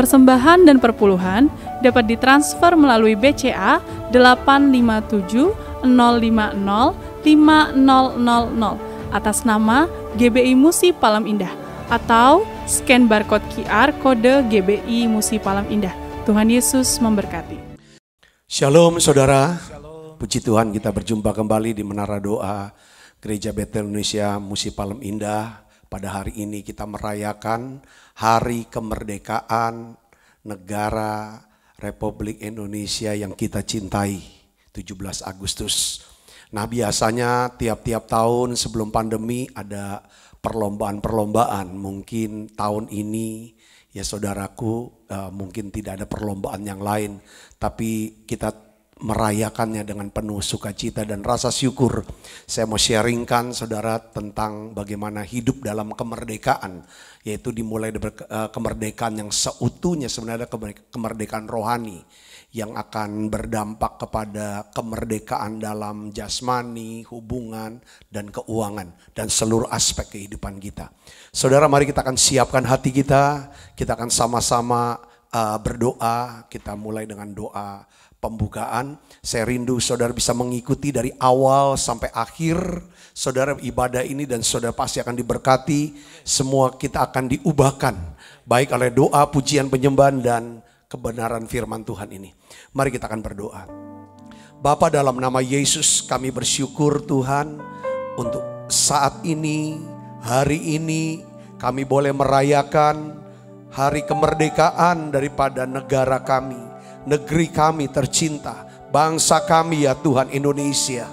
persembahan dan perpuluhan dapat ditransfer melalui BCA 857 050 5000 atas nama GBI Musi Palem Indah atau scan barcode QR kode GBI Musi Palem Indah. Tuhan Yesus memberkati. Shalom saudara, puji Tuhan kita berjumpa kembali di Menara Doa Gereja Betel Indonesia Musi Palem Indah. Pada hari ini kita merayakan Hari Kemerdekaan Negara Republik Indonesia yang kita cintai, 17 Agustus. Nah biasanya tiap-tiap tahun sebelum pandemi ada perlombaan-perlombaan. Mungkin tahun ini ya saudaraku mungkin tidak ada perlombaan yang lain. Tapi kita merayakannya dengan penuh sukacita dan rasa syukur. Saya mau sharingkan saudara tentang bagaimana hidup dalam kemerdekaan. Yaitu dimulai dari kemerdekaan yang seutuhnya sebenarnya kemerdekaan rohani. Yang akan berdampak kepada kemerdekaan dalam jasmani, hubungan, dan keuangan. Dan seluruh aspek kehidupan kita. Saudara mari kita akan siapkan hati kita. Kita akan sama-sama berdoa. Kita mulai dengan doa pembukaan. Saya rindu saudara bisa mengikuti dari awal sampai akhir saudara ibadah ini, dan saudara pasti akan diberkati. Semua kita akan diubahkan baik oleh doa, pujian, penyembahan dan kebenaran firman Tuhan ini. Mari kita akan berdoa. Bapa, dalam nama Yesus kami bersyukur Tuhan untuk saat ini, hari ini kami boleh merayakan hari kemerdekaan daripada negara kami, negeri kami tercinta, bangsa kami ya Tuhan Indonesia.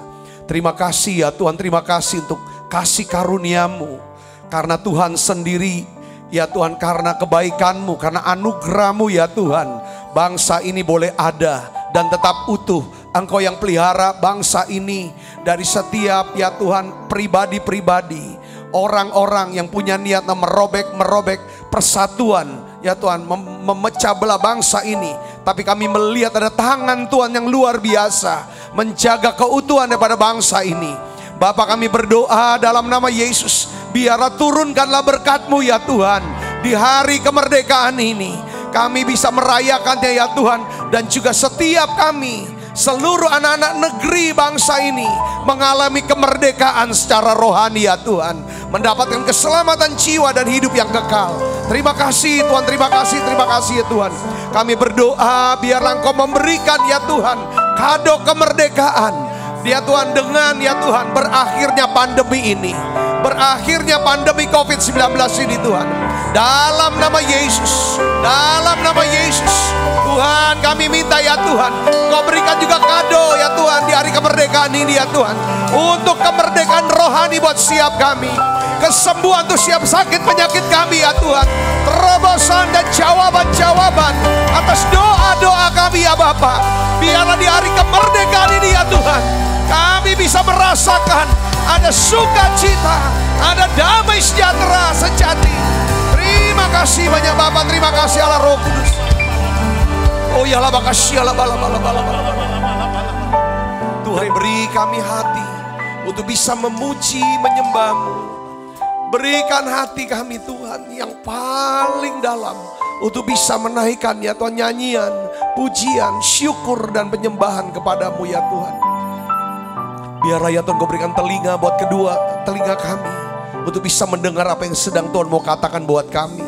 Terima kasih ya Tuhan, terima kasih untuk kasih karunia-Mu. Karena Tuhan sendiri ya Tuhan, karena kebaikan-Mu, karena anugerah-Mu ya Tuhan, bangsa ini boleh ada dan tetap utuh. Engkau yang pelihara bangsa ini dari setiap ya Tuhan pribadi-pribadi, orang-orang yang punya niat merobek persatuan ya Tuhan, memecah belah bangsa ini. Tapi kami melihat ada tangan Tuhan yang luar biasa menjaga keutuhan daripada bangsa ini. Bapa, kami berdoa dalam nama Yesus, biarlah turunkanlah berkat-Mu ya Tuhan di hari kemerdekaan ini. Kami bisa merayakannya ya Tuhan, dan juga setiap kami, seluruh anak-anak negeri bangsa ini mengalami kemerdekaan secara rohani ya Tuhan, mendapatkan keselamatan jiwa dan hidup yang kekal. Terima kasih Tuhan, terima kasih ya Tuhan. Kami berdoa biarlah Engkau memberikan ya Tuhan kado kemerdekaan ya Tuhan, dengan ya Tuhan berakhirnya pandemi ini, berakhirnya pandemi COVID-19 ini Tuhan. Dalam nama Yesus, dalam nama Yesus Tuhan, kami minta ya Tuhan, Kau berikan juga kado ya Tuhan di hari kemerdekaan ini ya Tuhan, untuk kemerdekaan rohani buat setiap kami, kesembuhan untuk setiap sakit penyakit kami ya Tuhan, terobosan dan jawaban-jawaban atas doa-doa kami ya Bapa. Biarlah di hari kemerdekaan ini ya Tuhan, kami bisa merasakan ada sukacita, ada damai sejahtera sejati. Terima kasih banyak Bapa, terima kasih Allah Roh Kudus. Oh ya Allah, makasih Allah, Tuhan beri kami hati untuk bisa memuji, menyembah-Mu. Berikan hati kami Tuhan yang paling dalam untuk bisa menaikkan ya Tuhan nyanyian, pujian, syukur dan penyembahan kepadamu ya Tuhan. Biarlah ya Tuhan Kau berikan telinga buat kedua telinga kami untuk bisa mendengar apa yang sedang Tuhan mau katakan buat kami.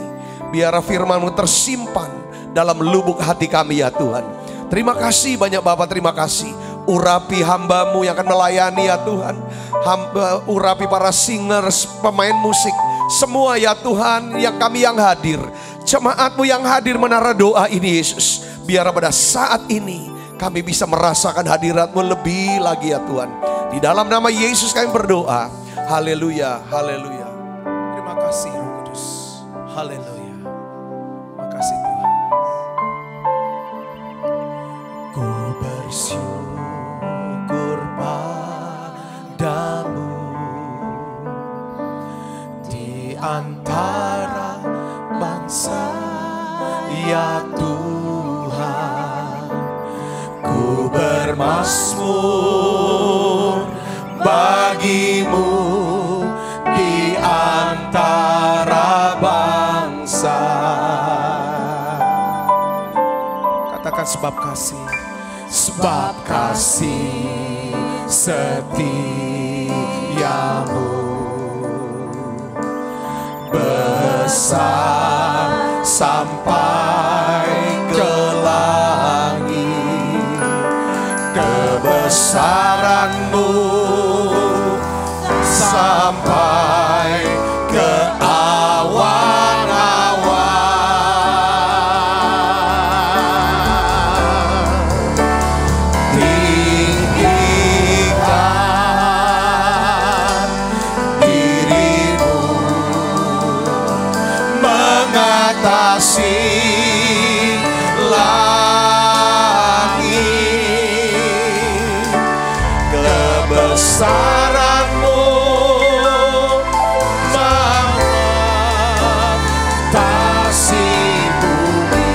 Biarlah firman-Mu tersimpan dalam lubuk hati kami ya Tuhan. Terima kasih banyak Bapa, terima kasih. Urapi hamba-Mu yang akan melayani ya Tuhan. Urapi para singers, pemain musik, semua ya Tuhan yang kami yang hadir. Jemaat-Mu yang hadir Menara Doa ini Yesus. Biar pada saat ini kami bisa merasakan hadirat-Mu lebih lagi ya Tuhan. Di dalam nama Yesus kami berdoa. Haleluya, haleluya. Terima kasih Roh Kudus. Haleluya. Makasih Tuhan. Ku bersyukur padamu di antara bangsa ya Tuhan. Ku bermazmur bagimu di antara bangsa. katakan sebab kasih. Sebab kasih setiamu besar sampai ke langit, kebesaranmu sampai ke awan-awan. Tinggikan dirimu mengatasi langit, kebesaranmu mengatasi bumi.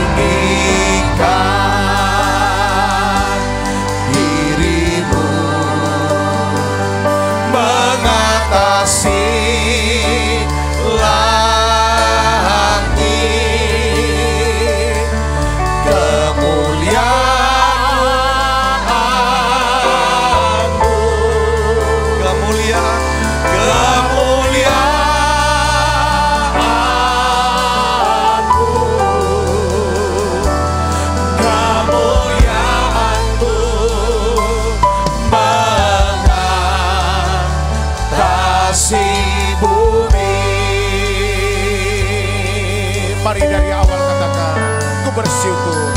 Tinggikan dirimu mengatasi langit, kemuliaanmu, mengatasi bumi. Mari dari awal katakan, ku bersyukur.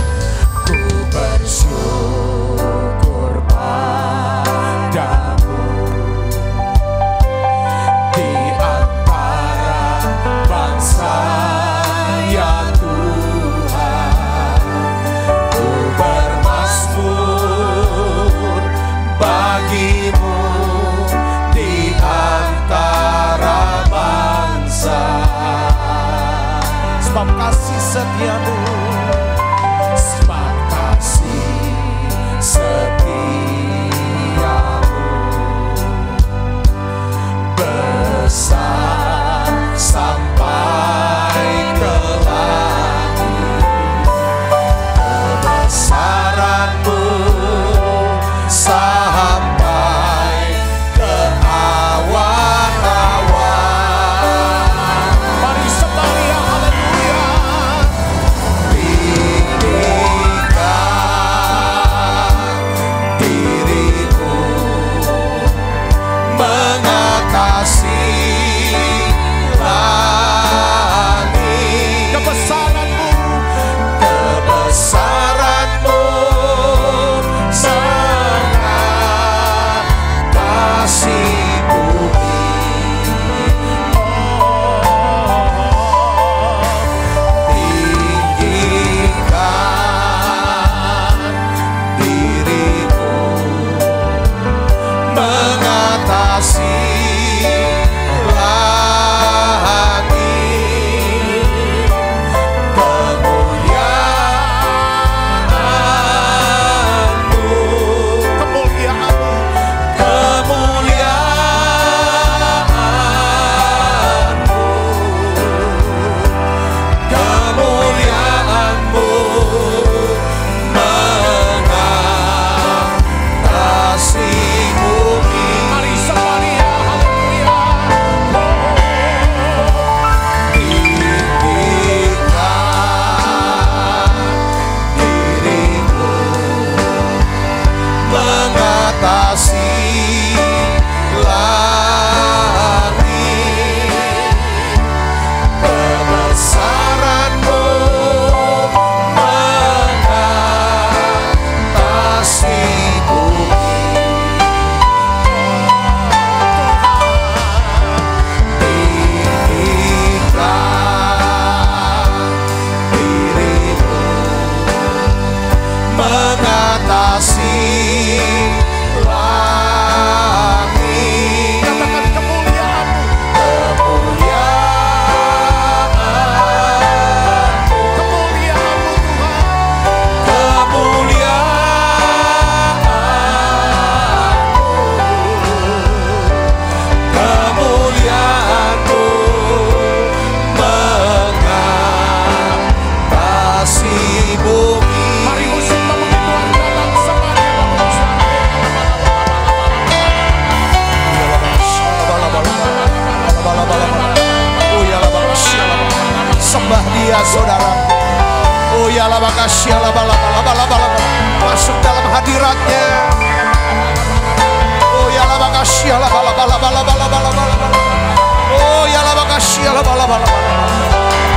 Ku bersyukur padamu di antara bangsa, ya Tuhan. Ku bermazmur bagimu di antara bangsa. Sebab kasih setiamu, sebab kasih setiamu besar sampai ke langit, kebesaranmu sampai ke awan-awan. Mari sembah Dia, haleluya. Tinggikan dirimu mengatasi langit, kepada saudara. Oh ya la makasih la bala masuk dalam hadiratnya. Oh ya la makasih la bala. Oh ya la makasih la bala.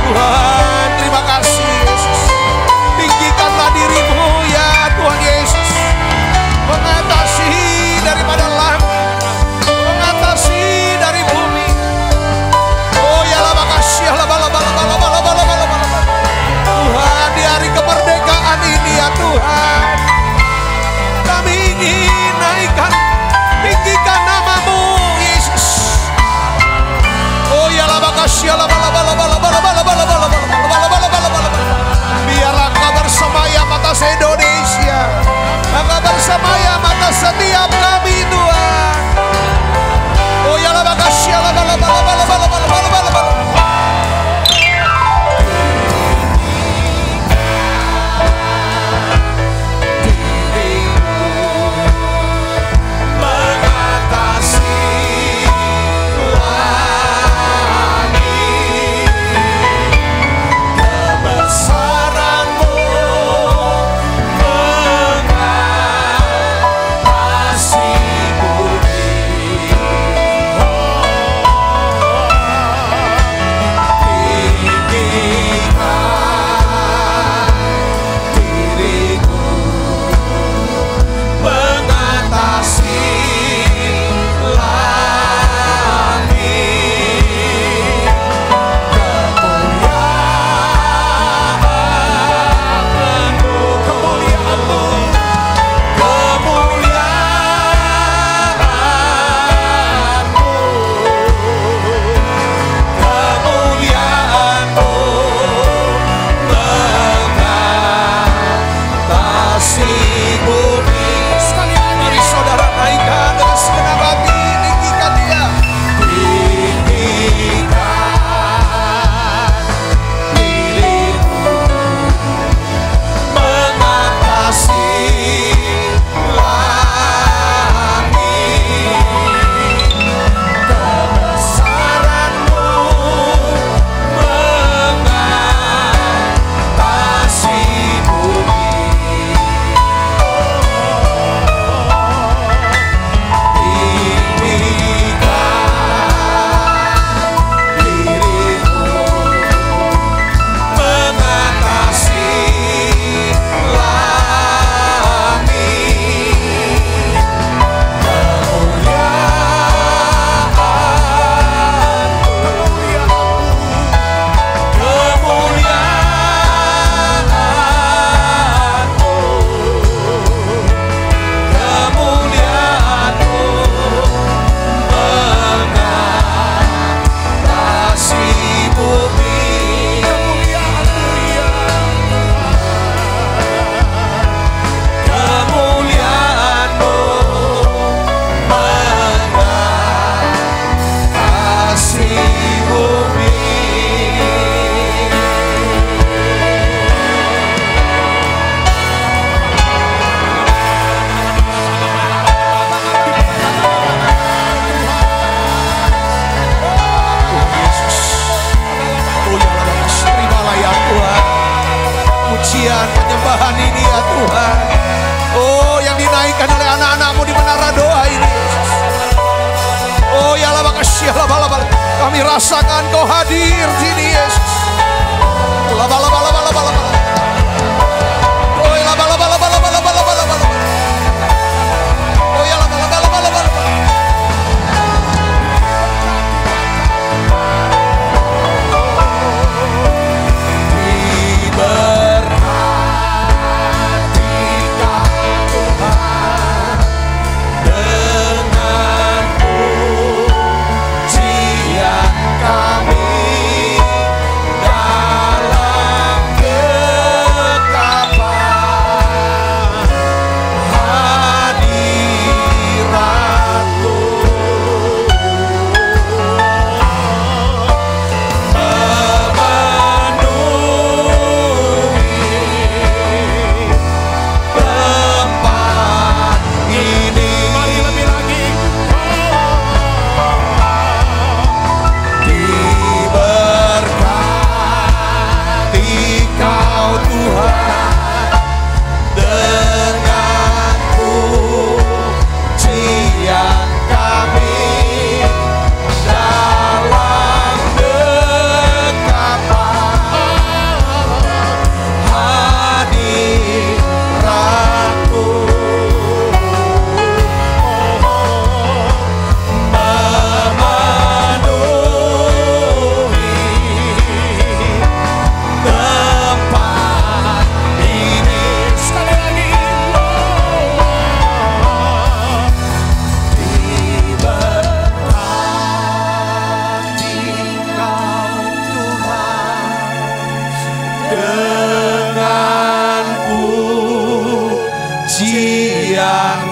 Tuhan terima kasih Yesus. Tinggikanlah dirimu ya Tuhan Yesus. Mengatasi daripada langit, mengatasi dari bumi. Oh ya la makasih la bala. Tuhan di hari kemerdekaan ini ya Tuhan, kami ingin naikkan, tinggikan namamu Yesus. Oh ya la makasih la bala. Biarlah Engkau bersamaya atas Indonesia, Engkau bersamaya atas setiap kami Tuhan. Oh ya la makasih la bala. penyembahan ini ya Tuhan. Oh, yang dinaikkan oleh anak-anak-Mu di menara doa ini. Oh, ya Allah, makasih ya Allah. Kami rasakan Kau hadir di sini Yesus. Kami dalam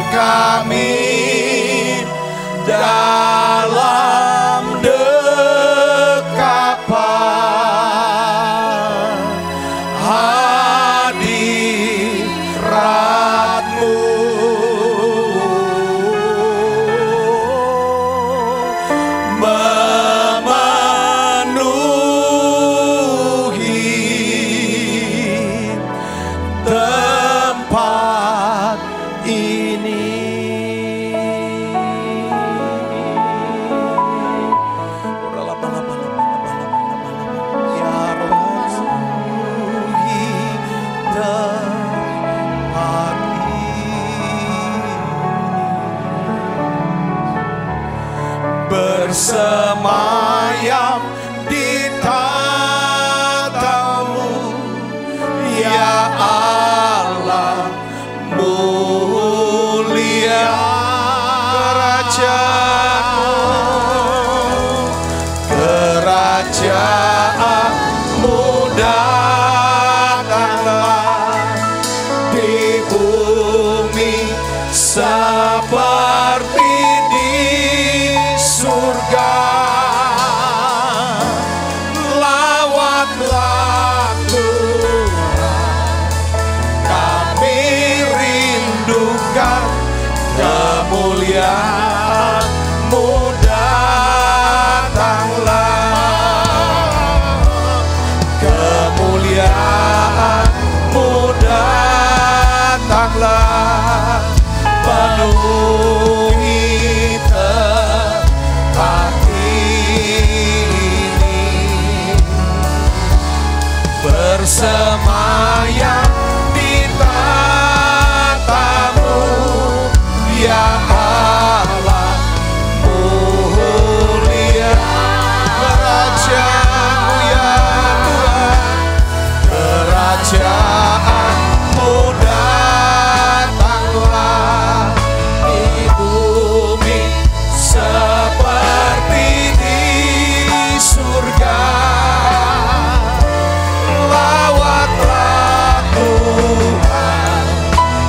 kami dalam dekapan hadirat-Mu. Bersemayam di tatamu, ya Allah, mulia kerajaan-Mu datanglah di bumi seperti surga. Lawatlah Tuhan, kami rindukan kemuliaan-Mu datanglah. Kemuliaan-Mu datanglah, penuhi bersemayam di tatamu, ya Allah, mulia kerajaan-Mu, ya Tuhan, kerajaan-Mu datanglah di bumi seperti di surga. Lawatlah Tuhan,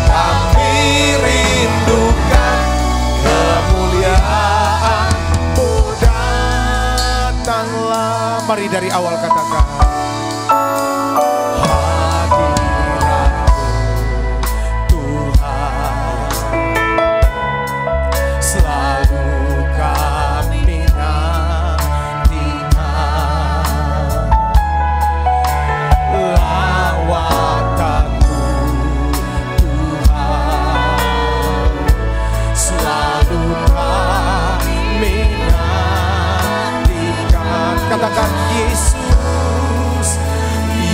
kami rindukan kemuliaan-Mu datanglah. Mari dari awal katakan, hadirat-Mu Tuhan, selalu kami nantikan. Lawatan-Mu Tuhan, selalu kami nantikan. Katakan, Yesus,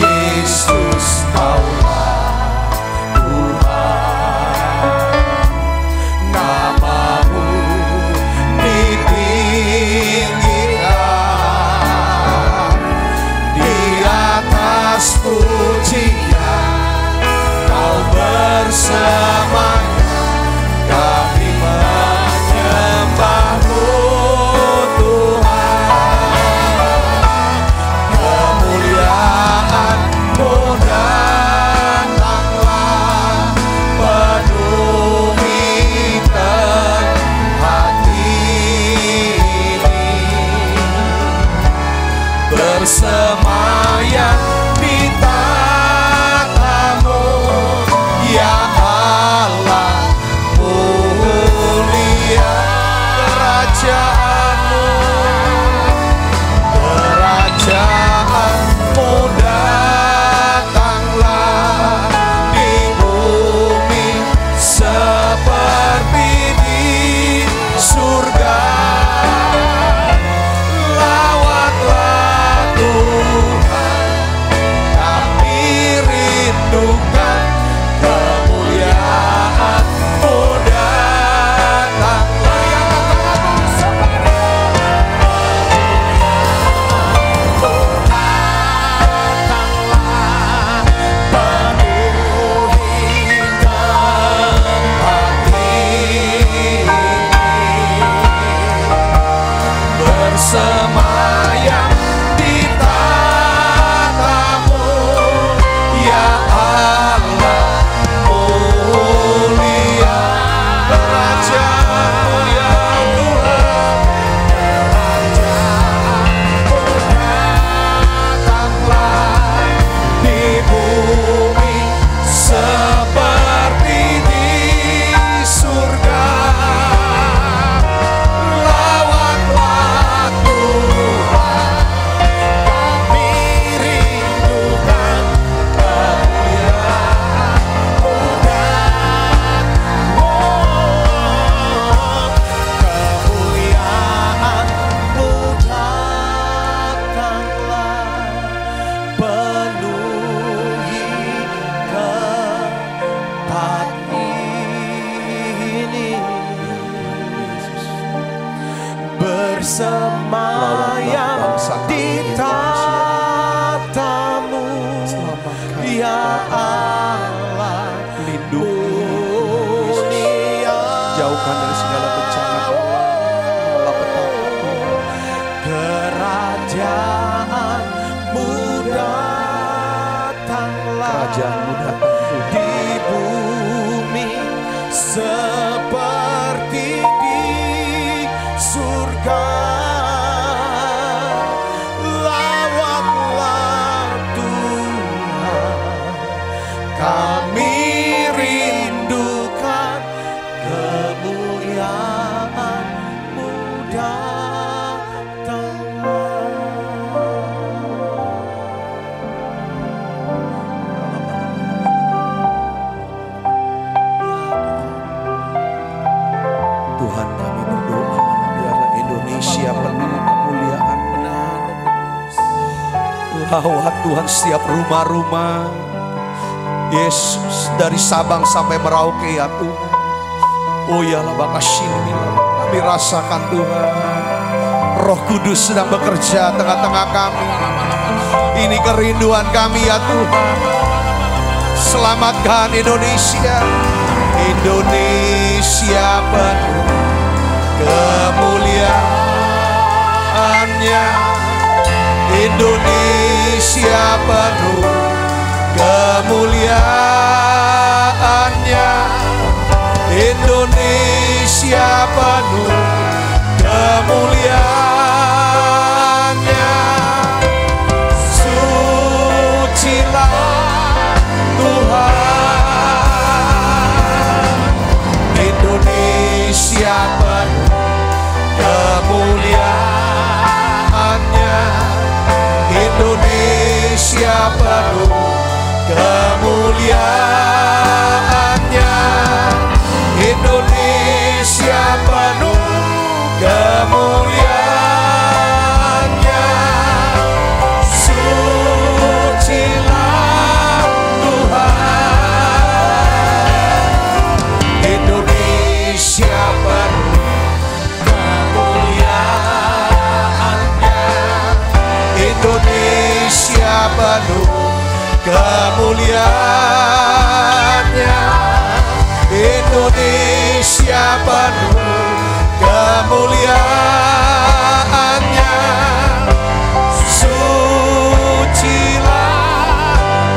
Yesus, Kaulah Tuhan, nama-Mu ditinggikan di atas pujian, Kau bersamanya, kami menyembah-Mu Tuhan. Kemuliaan-Mu datanglah, penuhi tempat ini. Bersemayam di tatamu, ya Allah, mulia kerajaan-Mu. Kerajaan-Mu datanglah di bumi seperti di surga. Lawatlah Tuhan, kami rindukan kemuliaan-Mu datanglah. Penuhi tempat ini, bersemayam di tatamu, ya Allah, mulia damai di tatamu, ya Allah. Lindungi, jauhkan dari segala bencana, Kerajaanmu datanglah di bumi seperti di surga. Lawatlah Tuhan, kami rindukan kemuliaan-Mu Tuhan, kami berdoa, biarlah Indonesia penuh kemuliaan. Lawat Tuhan setiap rumah-rumah, Yesus, dari Sabang sampai Merauke ya Tuhan. Oh ya lah bakasini, kami rasakan Tuhan, Roh Kudus sedang bekerja tengah-tengah kami. Ini kerinduan kami ya Tuhan. Selamatkan Indonesia. Indonesia penuh kemuliaannya. Indonesia penuh kemuliaannya. Indonesia penuh kemuliaannya. Sucilah Tuhan. Indonesia penuh kemuliaannya. Indonesia penuh kemuliaannya. Indonesia penuh kemuliaannya. Sucilah Tuhan. Indonesia penuh kemuliaannya. Indonesia penuh kemuliaannya. Indonesia penuh kemuliaannya. Sucilah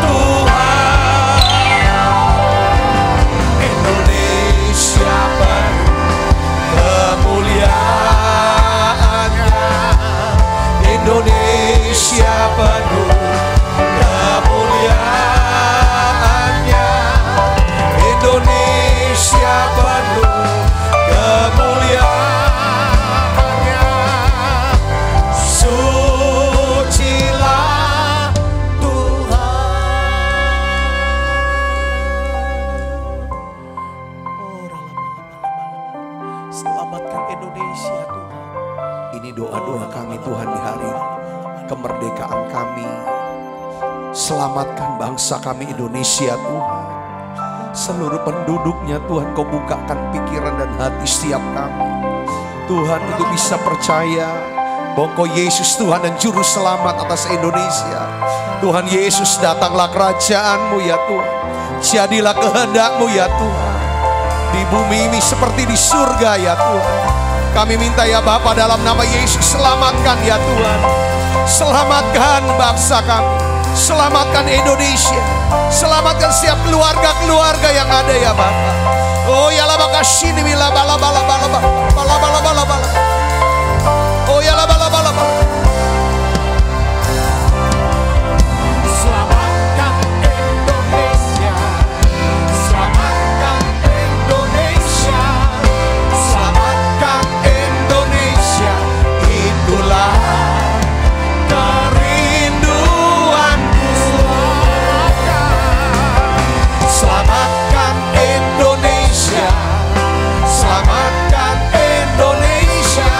Tuhan. Indonesia penuh kemuliaannya. Indonesia penuh kemuliaannya. Indonesia penuh kemuliaannya. Sucilah Tuhan. Selamatkan Indonesia Tuhan. Ini doa-doa kami Tuhan di hari kemerdekaan kami. Selamatkan bangsa kami Indonesia Tuhan. Seluruh penduduknya Tuhan, Kau bukakan pikiran dan hati setiap kami Tuhan, untuk bisa percaya bahwa Kau Yesus Tuhan dan Juru Selamat atas Indonesia. Tuhan Yesus, datanglah kerajaan-Mu ya Tuhan. Jadilah kehendak-Mu ya Tuhan, di bumi ini seperti di surga ya Tuhan. Kami minta ya Bapa, dalam nama Yesus, selamatkan ya Tuhan. Selamatkan bangsa kami, selamatkan Indonesia, selamatkan setiap keluarga-keluarga yang ada ya Bapa. Oh ya laba kasini bila bala bala bala bala bala bala bala bala. Oh ya laba bala bala. Selamatkan Indonesia, selamatkan Indonesia, selamatkan Indonesia. Itulah selamatkan Indonesia, selamatkan Indonesia.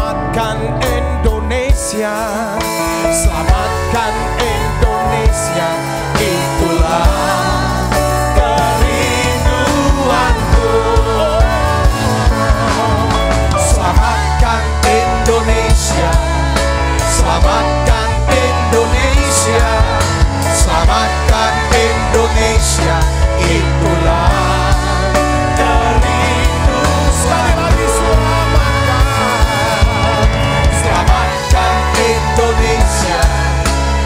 Selamatkan Indonesia, selamatkan Indonesia, itulah kerinduanku. Selamatkan Indonesia, selamatkan Indonesia, selamatkan Indonesia, itulah kerindu. Sekali lagi, selamatkan Indonesia,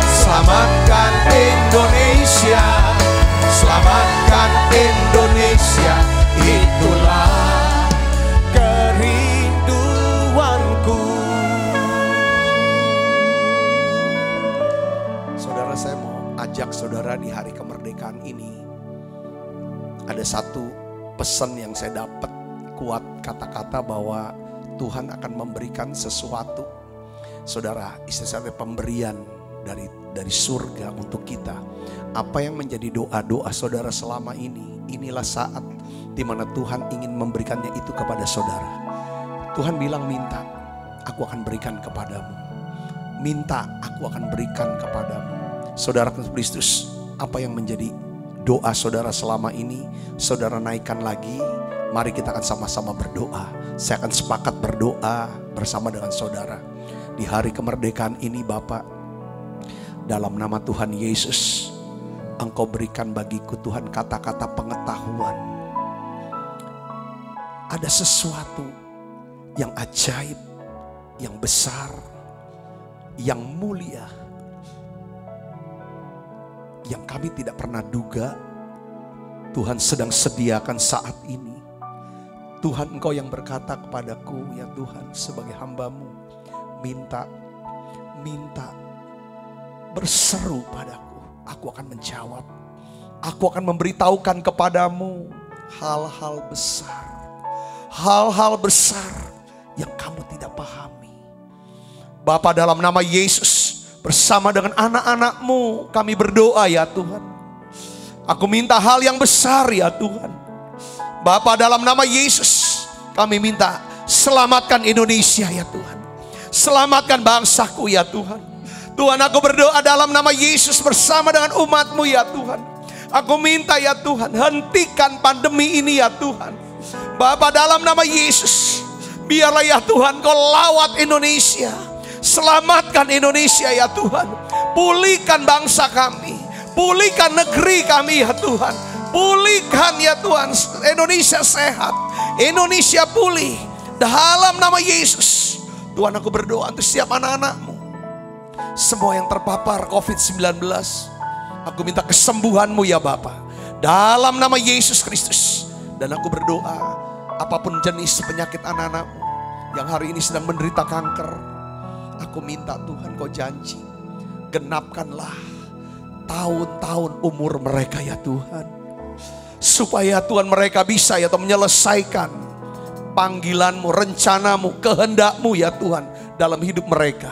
selamatkan Indonesia, selamatkan Indonesia, itulah kerinduanku. Saudara, saya mau ajak saudara di hari kemerdekaan ini. Ada satu pesan yang saya dapat kuat, kata-kata bahwa Tuhan akan memberikan sesuatu. Saudara, istilahnya pemberian dari surga untuk kita. Apa yang menjadi doa-doa saudara selama ini, inilah saat di mana Tuhan ingin memberikannya itu kepada saudara. Tuhan bilang, minta, aku akan berikan kepadamu. Minta, aku akan berikan kepadamu. Saudara Kristus, apa yang menjadi doa saudara selama ini, saudara naikkan lagi. Mari kita akan sama-sama berdoa. Saya akan sepakat berdoa bersama dengan saudara. Di hari kemerdekaan ini Bapak, dalam nama Tuhan Yesus, Engkau berikan bagiku Tuhan kata-kata pengetahuan. Ada sesuatu yang ajaib, yang besar, yang mulia, yang kami tidak pernah duga Tuhan sedang sediakan saat ini. Tuhan, Engkau yang berkata kepadaku, ya Tuhan, sebagai hamba-Mu, minta, berseru padaku, aku akan menjawab. Aku akan memberitahukan kepadamu hal-hal besar yang kamu tidak pahami. Bapa, dalam nama Yesus, bersama dengan anak-anak-Mu kami berdoa ya Tuhan. Aku minta hal yang besar ya Tuhan. Bapa, dalam nama Yesus kami minta, selamatkan Indonesia ya Tuhan. Selamatkan bangsaku ya Tuhan. Tuhan, aku berdoa dalam nama Yesus bersama dengan umat-Mu ya Tuhan. Aku minta ya Tuhan, hentikan pandemi ini ya Tuhan. Bapa, dalam nama Yesus, biarlah ya Tuhan Kau lawat Indonesia. Selamatkan Indonesia ya Tuhan. Pulihkan bangsa kami, pulihkan negeri kami ya Tuhan. Pulihkan ya Tuhan, Indonesia sehat, Indonesia pulih. Dalam nama Yesus, Tuhan, aku berdoa untuk setiap anak-anak-Mu, semua yang terpapar COVID-19, aku minta kesembuhan-Mu ya Bapa, dalam nama Yesus Kristus. Dan aku berdoa, apapun jenis penyakit anak-anak-Mu yang hari ini sedang menderita kanker, aku minta Tuhan Kau janji, genapkanlah tahun-tahun umur mereka ya Tuhan. Supaya Tuhan mereka bisa ya Tuhan menyelesaikan panggilan-Mu, rencana-Mu, kehendak-Mu ya Tuhan dalam hidup mereka.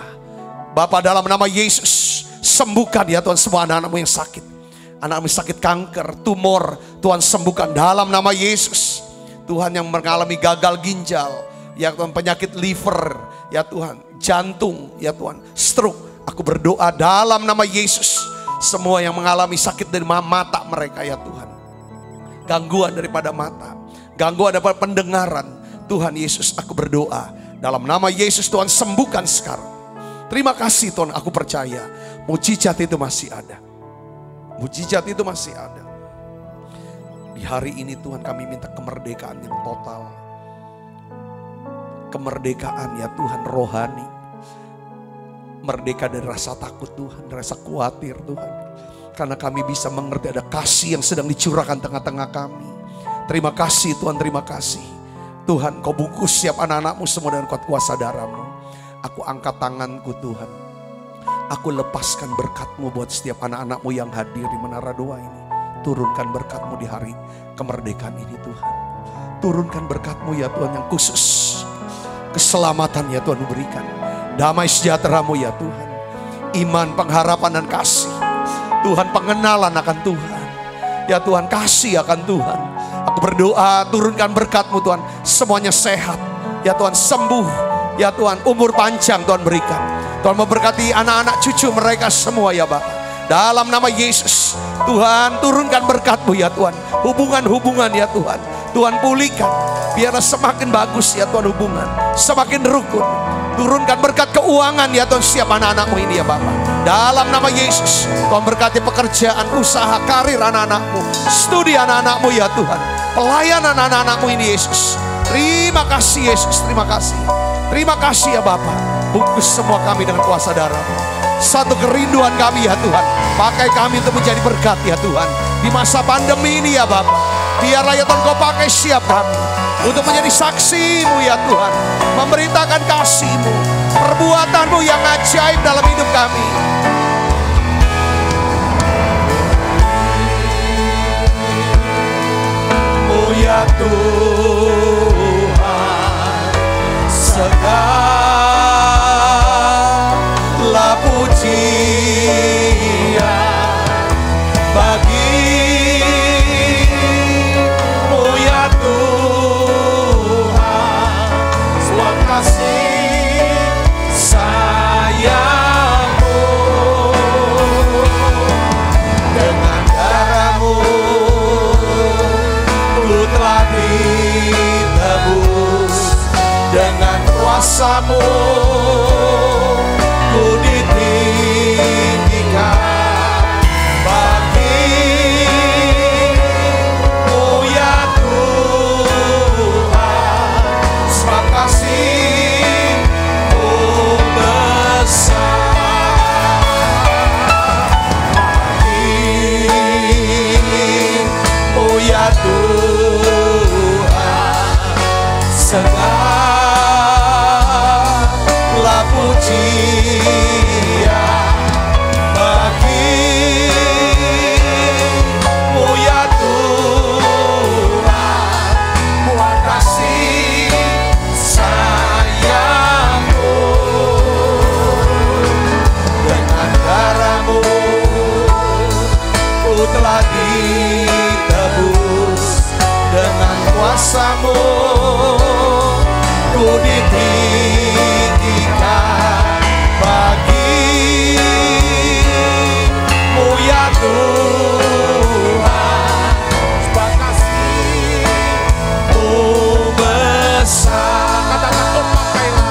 Bapa, dalam nama Yesus, sembuhkan ya Tuhan semua anak-anak-Mu yang sakit. Anak-anak-Mu sakit kanker, tumor, Tuhan sembuhkan dalam nama Yesus. Tuhan, yang mengalami gagal ginjal, ya Tuhan, penyakit liver, ya Tuhan, jantung, ya Tuhan, stroke, aku berdoa dalam nama Yesus. Semua yang mengalami sakit dari mata mereka ya Tuhan, gangguan daripada mata, gangguan daripada pendengaran, Tuhan Yesus, aku berdoa dalam nama Yesus, Tuhan sembuhkan sekarang. Terima kasih Tuhan, aku percaya mujizat itu masih ada. Mujizat itu masih ada. Di hari ini Tuhan, kami minta kemerdekaan yang total. Kemerdekaan ya Tuhan rohani. Merdeka dari rasa takut Tuhan, rasa khawatir Tuhan. Karena kami bisa mengerti ada kasih yang sedang dicurahkan tengah-tengah kami. Terima kasih Tuhan, terima kasih. Tuhan, Kau bungkus siap anak-anak-Mu semua dengan kuat kuasa darah-Mu. Aku angkat tanganku Tuhan. Aku lepaskan berkat-Mu buat setiap anak-anak-Mu yang hadir di menara doa ini. Turunkan berkat-Mu di hari kemerdekaan ini Tuhan. Turunkan berkat-Mu ya Tuhan yang khusus. Keselamatan ya Tuhan berikan. Damai sejahtera-Mu ya Tuhan. Iman, pengharapan dan kasih. Tuhan, pengenalan akan Tuhan. Ya Tuhan, kasih akan Tuhan. Aku berdoa turunkan berkat-Mu Tuhan. Semuanya sehat. Ya Tuhan, sembuh. Ya Tuhan, umur panjang Tuhan berikan. Tuhan memberkati anak-anak cucu mereka semua ya Bapa. Dalam nama Yesus, Tuhan turunkan berkat-Mu ya Tuhan. Hubungan-hubungan ya Tuhan. Tuhan pulihkan, biarlah semakin bagus ya Tuhan hubungan. Semakin rukun. Turunkan berkat keuangan ya Tuhan setiap anak-anak-Mu ini ya Bapa. Dalam nama Yesus, Tuhan berkati pekerjaan, usaha, karir anak-anak-Mu. Studi anak-anak-Mu ya Tuhan. Pelayanan anak-anak-Mu ini Yesus. Terima kasih Yesus, terima kasih. Terima kasih ya Bapa. Bungkus semua kami dengan kuasa darah-Mu. Satu kerinduan kami ya Tuhan, pakai kami untuk menjadi berkat ya Tuhan. Di masa pandemi ini ya Bapa, biarlah ya Tuhan Kau pakai siap kami untuk menjadi saksi-Mu ya Tuhan. Memberitakan kasih-Mu, perbuatan-Mu yang ajaib dalam hidup kami. Oh ya Tuhan, segala pujian bagi-Mu ya Tuhan. Sebab kasih sayang-Mu dengan darah-Mu Ku telah ditebus, dengan kuasa-Mu Ku ditinggikan. Bagi-Mu ya Tuhan, sebab kasih-Mu besar. Bagi-Mu ya Tuhan, segala pujian bagi-Mu ya Tuhan. Buat kasih sayang-Mu dengan darah-Mu Ku telah ditebus, dengan kuasa-Mu Ku ditinggikan. Bagi-Mu ya Tuhan, sebab kasih-Mu besar. Katakan oh pakailah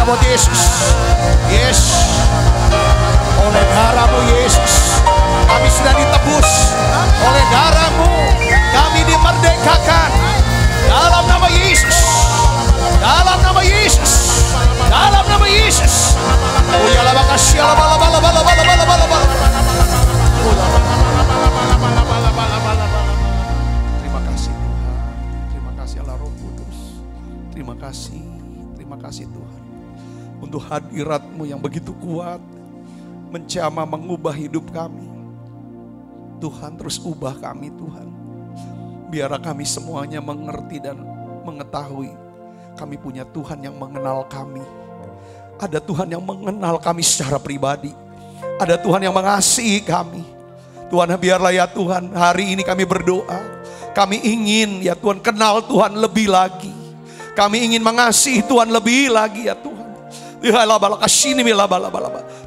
buat Yesus. Yes, oleh darah-Mu Yesus kami sudah ditebus. Oleh darah-Mu kami dimerdekakan. Dalam nama Yesus, dalam nama Yesus, dalam nama Yesus. Oh ya lama kasih Terima kasih Tuhan, terima kasih Allah Roh Kudus. Terima kasih Tuhan untuk hadirat-Mu yang begitu kuat menjamah mengubah hidup kami. Tuhan terus ubah kami Tuhan. Biarlah kami semuanya mengerti dan mengetahui kami punya Tuhan yang mengenal kami. Ada Tuhan yang mengenal kami secara pribadi. Ada Tuhan yang mengasihi kami. Tuhan, biarlah ya Tuhan, hari ini kami berdoa. Kami ingin ya Tuhan kenal Tuhan lebih lagi. Kami ingin mengasihi Tuhan lebih lagi ya Tuhan.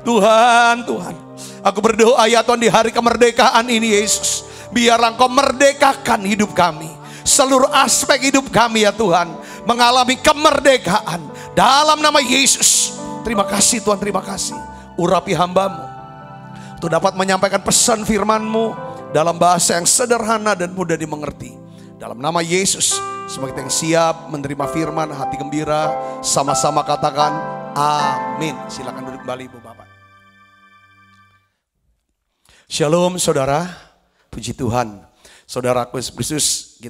Tuhan, aku berdoa ya Tuhan di hari kemerdekaan ini Yesus. Biarlah Engkau merdekakan hidup kami. Seluruh aspek hidup kami ya Tuhan. Mengalami kemerdekaan. Dalam nama Yesus. Terima kasih Tuhan, terima kasih. Urapi hamba-Mu. Untuk dapat menyampaikan pesan firman-Mu. Dalam bahasa yang sederhana dan mudah dimengerti. Dalam nama Yesus. Semoga kita yang siap menerima firman, hati gembira. Sama-sama katakan amin. Silakan duduk kembali Ibu Bapak. Shalom saudara. Puji Tuhan. Saudaraku Yesus Kristus,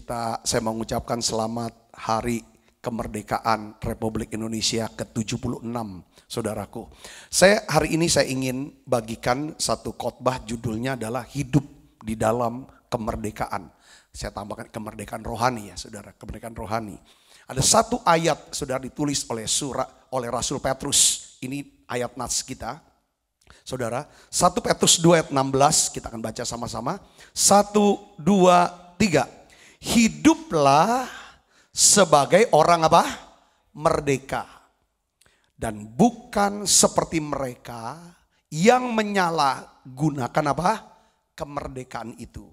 saya mau mengucapkan selamat hari kemerdekaan Republik Indonesia ke-76, saudaraku. Hari ini saya ingin bagikan satu khotbah, judulnya adalah hidup di dalam kemerdekaan. Saya tambahkan kemerdekaan rohani ya saudara, kemerdekaan rohani. Ada satu ayat saudara ditulis oleh Rasul Petrus, ini ayat nats kita. Saudara, 1 Petrus 2 ayat 16, kita akan baca sama-sama. 1, 2, 3. Hiduplah sebagai orang apa? Merdeka. Dan bukan seperti mereka yang menyalahgunakan apa? Kemerdekaan itu.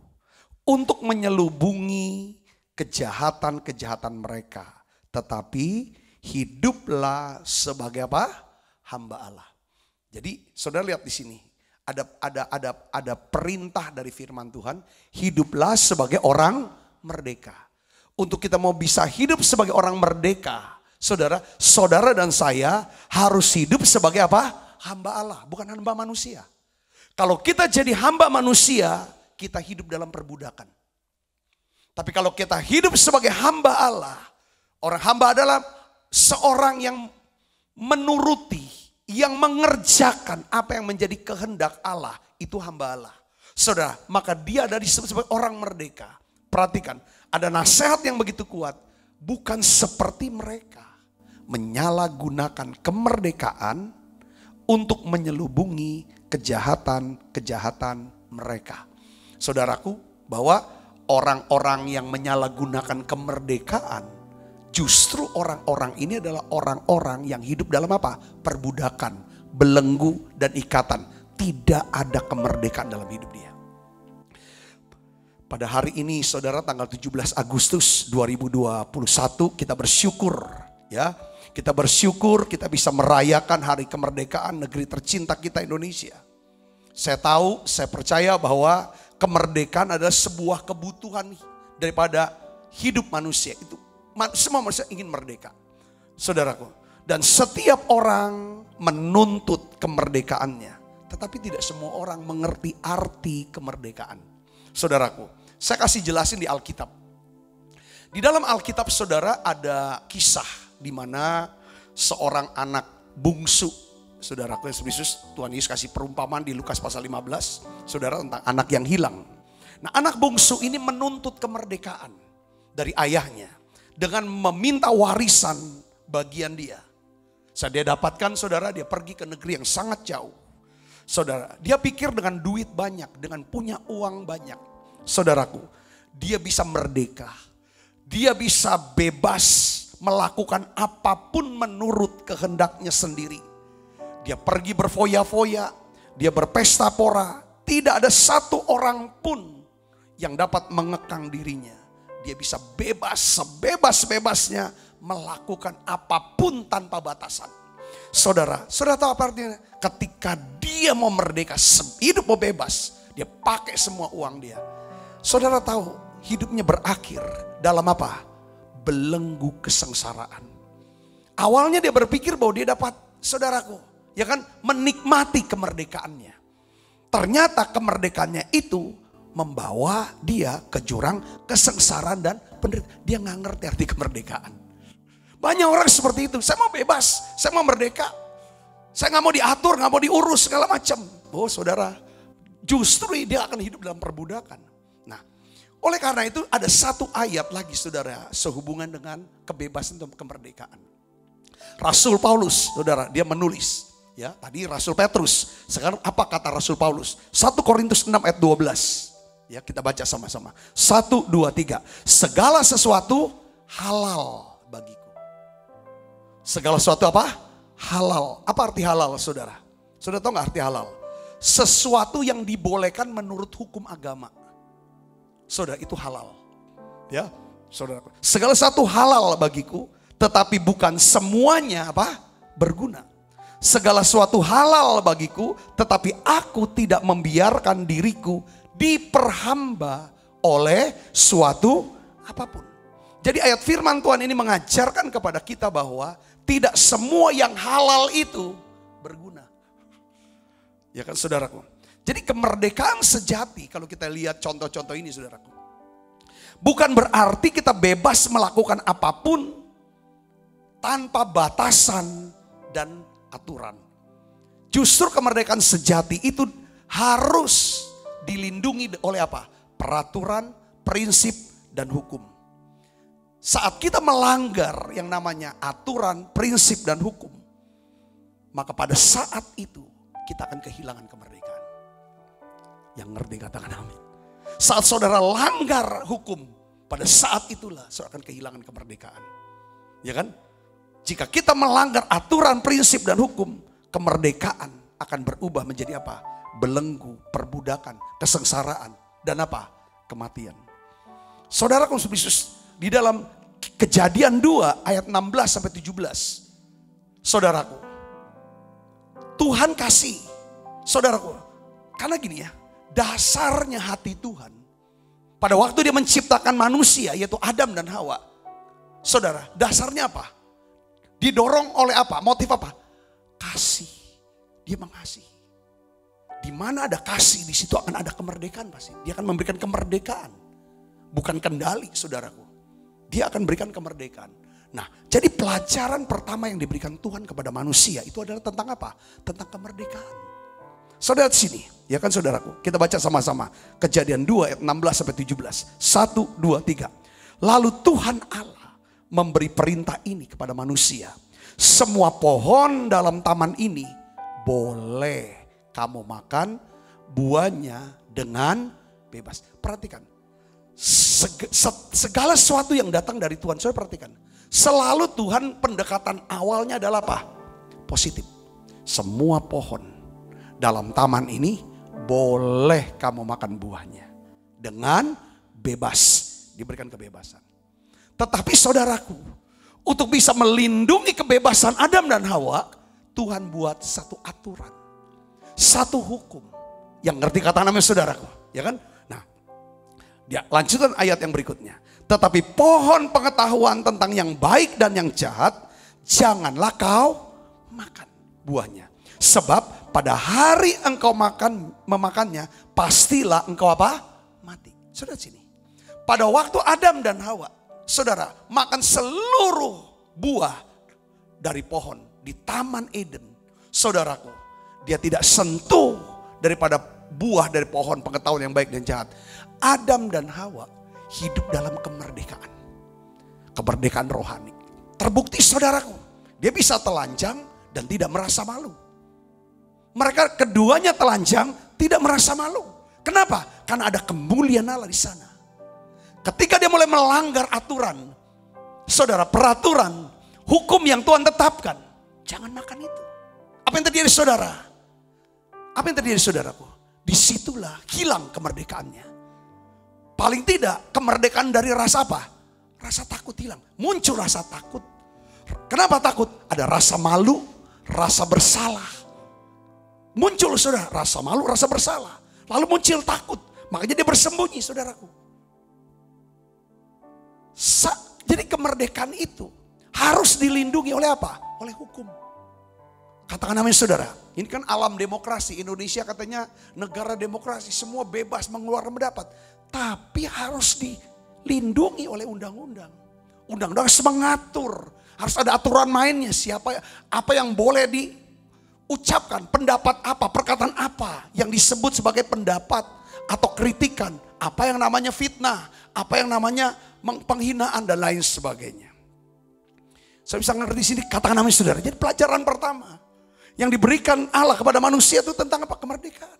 Untuk menyelubungi kejahatan-kejahatan mereka. Tetapi hiduplah sebagai apa? Hamba Allah. Jadi saudara lihat di sini, ada perintah dari firman Tuhan, hiduplah sebagai orang merdeka. Untuk kita mau bisa hidup sebagai orang merdeka, saudara dan saya harus hidup sebagai apa? Hamba Allah, bukan hamba manusia. Kalau kita jadi hamba manusia, kita hidup dalam perbudakan. Tapi kalau kita hidup sebagai hamba Allah, orang hamba adalah seorang yang menuruti, yang mengerjakan apa yang menjadi kehendak Allah, itu hamba Allah. Saudara, maka dia ada disebut sebagai orang merdeka. Perhatikan, ada nasihat yang begitu kuat. Bukan seperti mereka menyalahgunakan kemerdekaan untuk menyelubungi kejahatan-kejahatan mereka. Saudaraku, bahwa orang-orang yang menyalahgunakan kemerdekaan, justru orang-orang ini adalah orang-orang yang hidup dalam apa? Perbudakan, belenggu, dan ikatan. Tidak ada kemerdekaan dalam hidup dia. Pada hari ini saudara, tanggal 17 Agustus 2021 kita bersyukur ya. Kita bersyukur kita bisa merayakan hari kemerdekaan negeri tercinta kita Indonesia. Saya tahu, saya percaya bahwa kemerdekaan adalah sebuah kebutuhan daripada hidup manusia. Itu semua manusia ingin merdeka, saudaraku. Dan setiap orang menuntut kemerdekaannya. Tetapi tidak semua orang mengerti arti kemerdekaan. Saudaraku, saya kasih jelasin di Alkitab. Di dalam Alkitab saudara ada kisah di mana seorang anak bungsu. Saudaraku Yesus Kristus, Tuhan Yesus kasih perumpamaan di Lukas pasal 15. Saudara, tentang anak yang hilang. Nah, anak bungsu ini menuntut kemerdekaan dari ayahnya. Dengan meminta warisan bagian dia. Saat dia dapatkan saudara, dia pergi ke negeri yang sangat jauh. Saudara, dia pikir dengan duit banyak, dengan punya uang banyak. Saudaraku, dia bisa merdeka. Dia bisa bebas melakukan apapun menurut kehendaknya sendiri. Dia pergi berfoya-foya, dia berpesta pora. Tidak ada satu orang pun yang dapat mengekang dirinya. Dia bisa bebas, sebebas-bebasnya melakukan apapun tanpa batasan. Saudara tahu apa artinya? Ketika dia mau merdeka, hidup mau bebas, dia pakai semua uang dia. Saudara tahu, hidupnya berakhir dalam apa? Belenggu kesengsaraan. Awalnya dia berpikir bahwa dia dapat, saudaraku, ya kan, menikmati kemerdekaannya. Ternyata kemerdekaannya itu membawa dia ke jurang kesengsaraan dan penderitaan. Dia nggak ngerti arti kemerdekaan. Banyak orang seperti itu. Saya mau bebas, saya mau merdeka. Saya nggak mau diatur, nggak mau diurus segala macam. Oh saudara, justru dia akan hidup dalam perbudakan. Nah, oleh karena itu ada satu ayat lagi saudara, sehubungan dengan kebebasan dan kemerdekaan. Rasul Paulus, saudara, dia menulis. Ya, tadi Rasul Petrus. Sekarang apa kata Rasul Paulus? 1 Korintus 6 ayat 12. Ya, kita baca sama-sama. 1, 2, 3. Segala sesuatu halal bagiku. Segala sesuatu apa? Halal. Apa arti halal, saudara? Saudara tahu nggak arti halal? Sesuatu yang dibolehkan menurut hukum agama. Saudara, itu halal. Ya, saudara. Segala sesuatu halal bagiku, tetapi bukan semuanya apa? Berguna. Segala sesuatu halal bagiku, tetapi aku tidak membiarkan diriku diperhamba oleh suatu apapun. Jadi ayat firman Tuhan ini mengajarkan kepada kita bahwa tidak semua yang halal itu berguna. Ya kan, saudaraku. Jadi kemerdekaan sejati, kalau kita lihat contoh-contoh ini, saudaraku, bukan berarti kita bebas melakukan apapun tanpa batasan dan aturan. Justru kemerdekaan sejati itu harus dilindungi oleh apa? Peraturan, prinsip, dan hukum. Saat kita melanggar yang namanya aturan, prinsip, dan hukum, maka pada saat itu kita akan kehilangan kemerdekaan. Yang ngerti katakan amin. Saat saudara langgar hukum, pada saat itulah saudara akan kehilangan kemerdekaan. Ya kan? Jika kita melanggar aturan, prinsip, dan hukum, kemerdekaan akan berubah menjadi apa? Belenggu, perbudakan, kesengsaraan, dan apa? Kematian. Saudara Yesus, di dalam Kejadian 2 ayat 16 sampai 17. Saudaraku, Tuhan kasih. Saudaraku, karena gini ya, dasarnya hati Tuhan pada waktu dia menciptakan manusia, yaitu Adam dan Hawa. Saudara, dasarnya apa? Didorong oleh apa? Motif apa? Kasih. Dia mengasihi. Di mana ada kasih, di situ akan ada kemerdekaan pasti. Dia akan memberikan kemerdekaan. Bukan kendali, saudaraku. Dia akan berikan kemerdekaan. Nah, jadi pelajaran pertama yang diberikan Tuhan kepada manusia itu adalah tentang apa? Tentang kemerdekaan. Saudara di sini, ya kan saudaraku? Kita baca sama-sama. Kejadian 2 ayat 16 sampai 17. 1, 2, 3. Lalu Tuhan Allah memberi perintah ini kepada manusia. Semua pohon dalam taman ini boleh kamu makan buahnya dengan bebas. Perhatikan. Segala sesuatu yang datang dari Tuhan, saya perhatikan. Selalu Tuhan pendekatan awalnya adalah apa? Positif. Semua pohon dalam taman ini boleh kamu makan buahnya dengan bebas, diberikan kebebasan. Tetapi saudaraku, untuk bisa melindungi kebebasan Adam dan Hawa, Tuhan buat satu aturan, satu hukum. Yang ngerti kata namanya saudaraku, ya kan? Nah, dia lanjutkan ayat yang berikutnya. Tetapi pohon pengetahuan tentang yang baik dan yang jahat, janganlah kau makan buahnya. Sebab pada hari engkau memakannya, pastilah engkau apa? Mati. Saudara sini. Pada waktu Adam dan Hawa, saudara, makan seluruh buah dari pohon di Taman Eden. Saudaraku, dia tidak sentuh daripada buah dari pohon pengetahuan yang baik dan jahat. Adam dan Hawa hidup dalam kemerdekaan. Kemerdekaan rohani. Terbukti saudaraku, dia bisa telanjang dan tidak merasa malu. Mereka keduanya telanjang, tidak merasa malu. Kenapa? Karena ada kemuliaan Allah di sana. Ketika dia mulai melanggar aturan, saudara, peraturan, hukum yang Tuhan tetapkan, jangan makan itu. Apa yang terjadi saudara? Apa yang terjadi saudaraku? Disitulah hilang kemerdekaannya. Paling tidak kemerdekaan dari rasa apa? Rasa takut hilang. Muncul rasa takut. Kenapa takut? Ada rasa malu, rasa bersalah. Muncul saudara, rasa malu, rasa bersalah. Lalu muncul takut. Makanya dia bersembunyi saudaraku. Jadi kemerdekaan itu harus dilindungi oleh apa? Oleh hukum. Katakan namanya saudara, ini kan alam demokrasi. Indonesia katanya negara demokrasi, semua bebas mengeluarkan pendapat. Tapi harus dilindungi oleh undang-undang. Undang-undang harus mengatur, harus ada aturan mainnya. Apa yang boleh diucapkan, pendapat apa, perkataan apa yang disebut sebagai pendapat atau kritikan, apa yang namanya fitnah, apa yang namanya penghinaan dan lain sebagainya. Saya bisa ngerti sini, katakan amin saudara. Jadi pelajaran pertama yang diberikan Allah kepada manusia itu tentang apa? Kemerdekaan.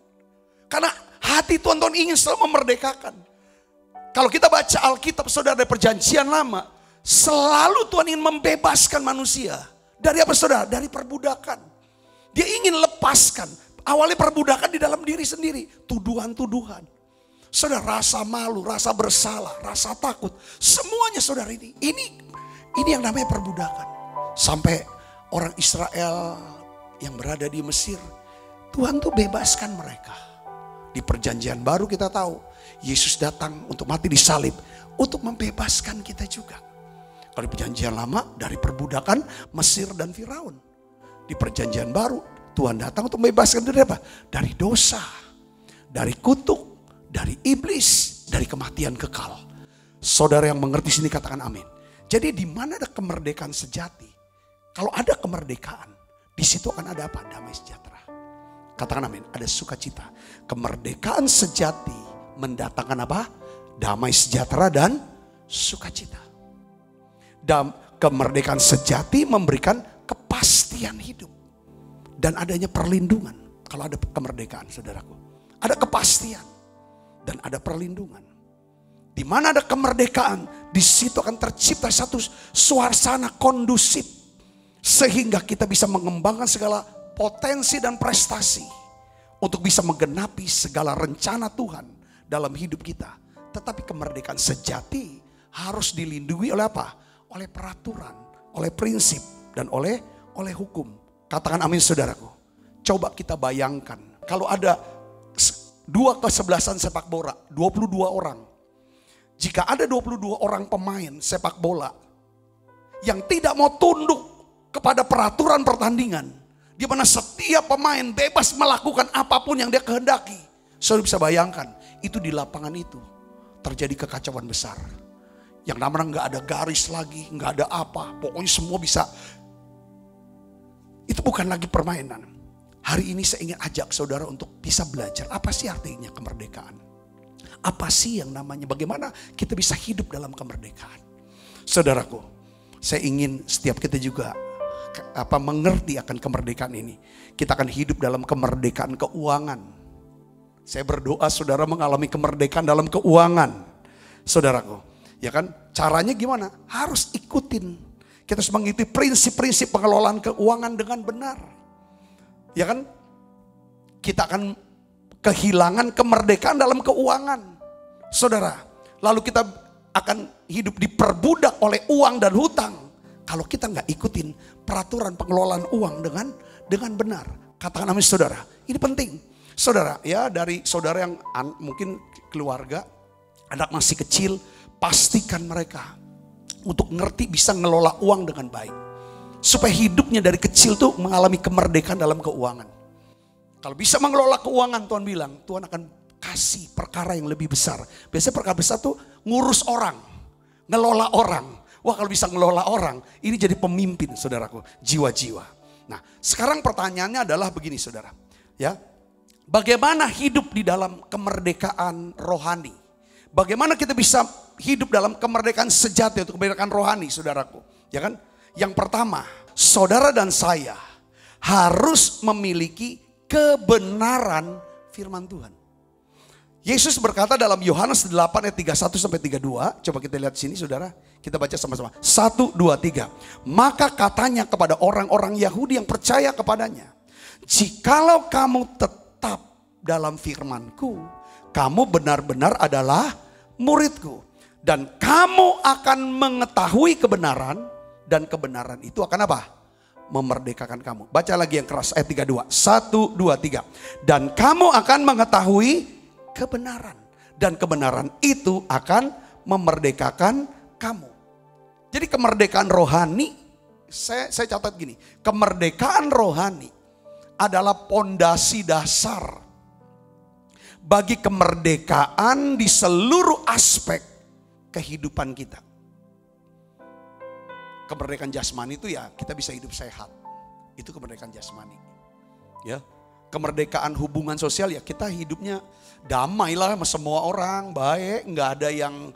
Karena hati Tuhan ingin selalu memerdekakan. Kalau kita baca Alkitab saudara dari perjanjian lama, selalu Tuhan ingin membebaskan manusia. Dari apa saudara? Dari perbudakan. Dia ingin lepaskan. Awalnya perbudakan di dalam diri sendiri. Tuduhan-tuduhan. Saudara, rasa malu, rasa bersalah, rasa takut. Semuanya saudara ini yang namanya perbudakan. Sampai orang Israel yang berada di Mesir, Tuhan tuh bebaskan mereka. Di perjanjian baru kita tahu, Yesus datang untuk mati di salib, untuk membebaskan kita juga. Kalau di perjanjian lama, dari perbudakan Mesir dan Firaun. Di perjanjian baru, Tuhan datang untuk membebaskan dari apa? Dari dosa, dari kutuk, dari iblis, dari kematian kekal. Saudara yang mengerti sini katakan amin. Jadi di mana ada kemerdekaan sejati? Kalau ada kemerdekaan, di situ akan ada apa? Damai sejahtera. Katakan amin, ada sukacita. Kemerdekaan sejati mendatangkan apa? Damai sejahtera dan sukacita. Dan kemerdekaan sejati memberikan kepastian hidup. Dan adanya perlindungan. Kalau ada kemerdekaan saudaraku. Ada kepastian. Dan ada perlindungan. Di mana ada kemerdekaan, di situ akan tercipta satu suasana kondusif. Sehingga kita bisa mengembangkan segala potensi dan prestasi. Untuk bisa menggenapi segala rencana Tuhan dalam hidup kita. Tetapi kemerdekaan sejati harus dilindungi oleh apa? Oleh peraturan, oleh prinsip, dan oleh hukum. Katakan amin saudaraku. Coba kita bayangkan, kalau ada dua kesebelasan sepak bola, 22 orang. Jika ada 22 orang pemain sepak bola yang tidak mau tunduk kepada peraturan pertandingan, di mana setiap pemain bebas melakukan apapun yang dia kehendaki. Saudara bisa bayangkan, itu di lapangan itu terjadi kekacauan besar. Yang namanya nggak ada garis lagi, nggak ada apa, pokoknya semua bisa. Itu bukan lagi permainan. Hari ini saya ingin ajak saudara untuk bisa belajar apa sih artinya kemerdekaan. Apa sih yang namanya, bagaimana kita bisa hidup dalam kemerdekaan. Saudaraku, saya ingin setiap kita juga mengerti akan kemerdekaan ini. Kita akan hidup dalam kemerdekaan keuangan. Saya berdoa saudara mengalami kemerdekaan dalam keuangan. Saudaraku, ya kan? Caranya gimana? Harus ikutin. Kita harus mengikuti prinsip-prinsip pengelolaan keuangan dengan benar. Ya kan? Kita akan kehilangan kemerdekaan dalam keuangan. Saudara, lalu kita akan hidup diperbudak oleh uang dan hutang. Kalau kita nggak ikutin peraturan pengelolaan uang dengan benar. Katakan amin saudara, ini penting. Saudara, ya dari saudara yang mungkin keluarga, anak masih kecil, pastikan mereka untuk ngerti bisa ngelola uang dengan baik. Supaya hidupnya dari kecil tuh mengalami kemerdekaan dalam keuangan. Kalau bisa mengelola keuangan, Tuhan bilang, Tuhan akan kasih perkara yang lebih besar. Biasanya perkara besar tuh ngurus orang, ngelola orang. Wah kalau bisa ngelola orang, ini jadi pemimpin saudaraku, jiwa-jiwa. Nah sekarang pertanyaannya adalah begini saudara. Ya, bagaimana hidup di dalam kemerdekaan rohani? Bagaimana kita bisa hidup dalam kemerdekaan sejati atau kemerdekaan rohani saudaraku? Ya kan? Yang pertama, saudara dan saya harus memiliki kebenaran firman Tuhan. Yesus berkata dalam Yohanes 8 ayat 31 sampai 32. Coba kita lihat sini saudara. Kita baca sama-sama. 1, 2, 3. Maka katanya kepada orang-orang Yahudi yang percaya kepadanya. Jikalau kamu tetap dalam firman-Ku, kamu benar-benar adalah murid-Ku. Dan kamu akan mengetahui kebenaran. Dan kebenaran itu akan apa? Memerdekakan kamu. Baca lagi yang keras ayat 32. 1, 2, 3. Dan kamu akan mengetahui kebenaran. Dan kebenaran itu akan memerdekakan kamu. Jadi kemerdekaan rohani, saya catat gini. Kemerdekaan rohani adalah pondasi dasar bagi kemerdekaan di seluruh aspek kehidupan kita. Kemerdekaan jasmani itu ya kita bisa hidup sehat. Itu kemerdekaan jasmani. Ya. Kemerdekaan hubungan sosial ya kita hidupnya damai lah sama semua orang, baik, nggak ada yang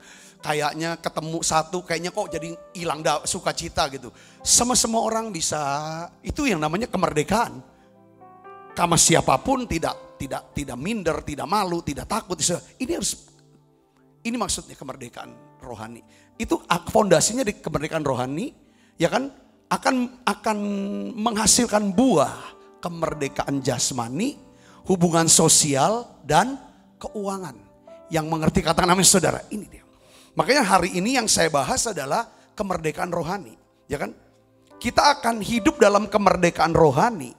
kayaknya ketemu satu, kayaknya kok jadi hilang sukacita gitu. Semua orang bisa, itu yang namanya kemerdekaan. Sama siapapun tidak minder, tidak malu, tidak takut. Ini maksudnya kemerdekaan rohani. Itu fondasinya di kemerdekaan rohani, ya kan, akan menghasilkan buah kemerdekaan jasmani, hubungan sosial dan keuangan. Yang mengerti katakan amin saudara, ini dia. Makanya hari ini yang saya bahas adalah kemerdekaan rohani, ya kan? Kita akan hidup dalam kemerdekaan rohani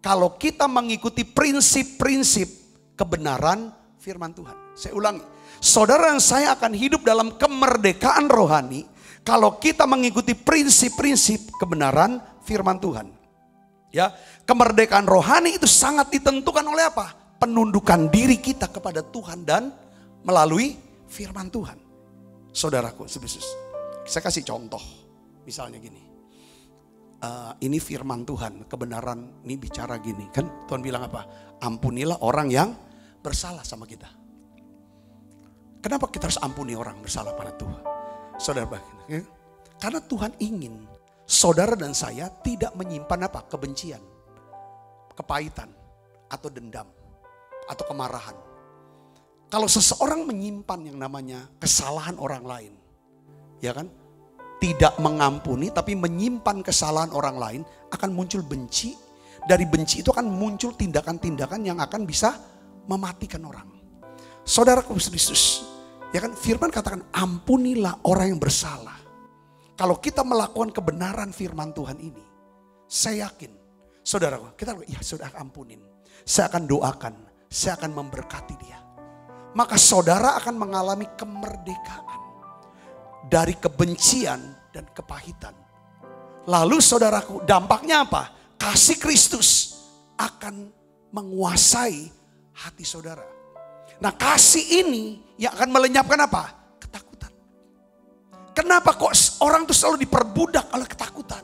kalau kita mengikuti prinsip-prinsip kebenaran firman Tuhan. Saya ulangi, saudara dan saya akan hidup dalam kemerdekaan rohani kalau kita mengikuti prinsip-prinsip kebenaran firman Tuhan. Ya, kemerdekaan rohani itu sangat ditentukan oleh apa? Penundukan diri kita kepada Tuhan dan melalui firman Tuhan. Saudaraku, saya kasih contoh. Misalnya gini, ini firman Tuhan, kebenaran ini bicara gini. Kan Tuhan bilang apa? Ampunilah orang yang bersalah sama kita. Kenapa kita harus ampuni orang bersalah pada Tuhan? Saudara, karena Tuhan ingin saudara dan saya tidak menyimpan apa? Kebencian, kepahitan, atau dendam, atau kemarahan. Kalau seseorang menyimpan yang namanya kesalahan orang lain, ya kan, tidak mengampuni tapi menyimpan kesalahan orang lain, akan muncul benci. Dari benci itu akan muncul tindakan-tindakan yang akan bisa mematikan orang. Saudara Kristus, ya kan, firman katakan ampunilah orang yang bersalah. Kalau kita melakukan kebenaran firman Tuhan ini, saya yakin, saudara, kita ya sudah ampunin, saya akan doakan, saya akan memberkati dia. Maka saudara akan mengalami kemerdekaan dari kebencian dan kepahitan. Lalu saudaraku, dampaknya apa? Kasih Kristus akan menguasai hati saudara. Nah, kasih ini yang akan melenyapkan apa? Ketakutan. Kenapa kok orang tuh selalu diperbudak oleh ketakutan,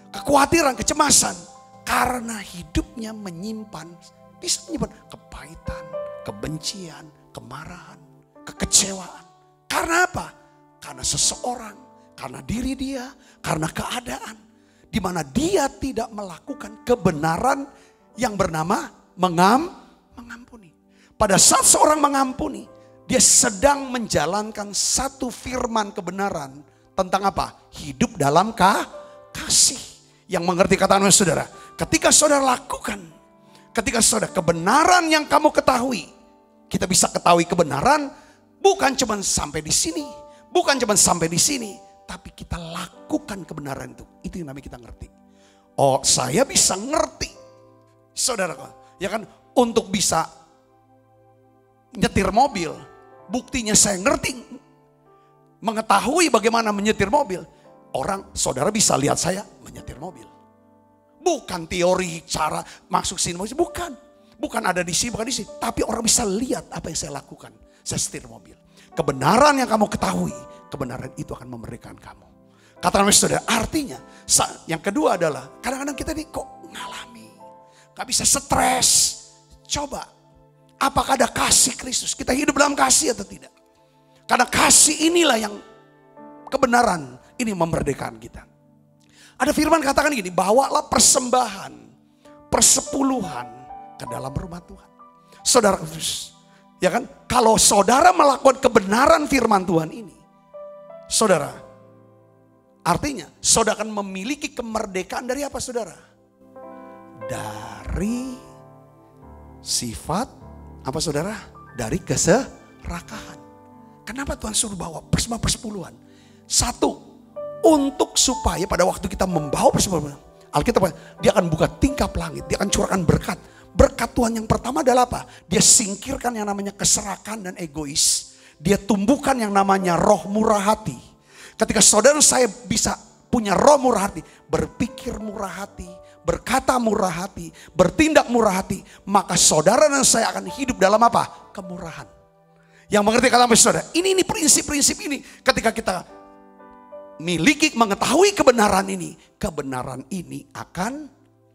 kekhawatiran, kecemasan? Karena hidupnya bisa menyimpan kepahitan, kebencian, kemarahan, kekecewaan. Karena apa? Karena seseorang, karena diri dia, karena keadaan, di mana dia tidak melakukan kebenaran yang bernama mengampuni. Pada saat seorang mengampuni, dia sedang menjalankan satu firman kebenaran tentang apa? Hidup dalam kasih. Yang mengerti kata-kata saudara, ketika saudara lakukan, ketika saudara kebenaran yang kamu ketahui, kita bisa ketahui kebenaran bukan cuma sampai di sini, bukan cuma sampai di sini, tapi kita lakukan kebenaran itu. Itu yang namanya kita ngerti. Oh, saya bisa ngerti, saudara, ya kan, untuk bisa nyetir mobil. Buktinya saya ngerti, mengetahui bagaimana menyetir mobil. Saudara bisa lihat saya menyetir mobil. Bukan teori cara masuk sini, bukan ada di sini, bukan di sini. Tapi orang bisa lihat apa yang saya lakukan. Saya setir mobil. Kebenaran yang kamu ketahui, kebenaran itu akan memerdekakan kamu. Katakan saudara, artinya yang kedua adalah kadang-kadang kita ini kok ngalami, gak bisa stres. Coba, apakah ada kasih Kristus? Kita hidup dalam kasih atau tidak? Karena kasih inilah yang kebenaran ini memerdekakan kita. Ada firman katakan gini, bawalah persembahan, persepuluhan ke dalam rumah Tuhan. Saudara Kristus, ya kan? Kalau saudara melakukan kebenaran firman Tuhan ini, saudara, artinya saudara akan memiliki kemerdekaan dari apa saudara? Dari sifat apa saudara? Dari keserakahan. Kenapa Tuhan suruh bawa persepuluhan? Satu, untuk supaya pada waktu kita membawa persepuluhan, Alkitab dia akan buka tingkap langit, dia akan curahkan berkat. Berkat Tuhan yang pertama adalah apa? Dia singkirkan yang namanya keserakahan dan egois. Dia tumbuhkan yang namanya roh murah hati. Ketika saudara saya bisa punya roh murah hati, berpikir murah hati, berkata murah hati, bertindak murah hati, maka saudara dan saya akan hidup dalam apa? Kemurahan. Yang mengerti kata saudara, ini prinsip-prinsip ini. Ketika kita miliki, mengetahui kebenaran ini akan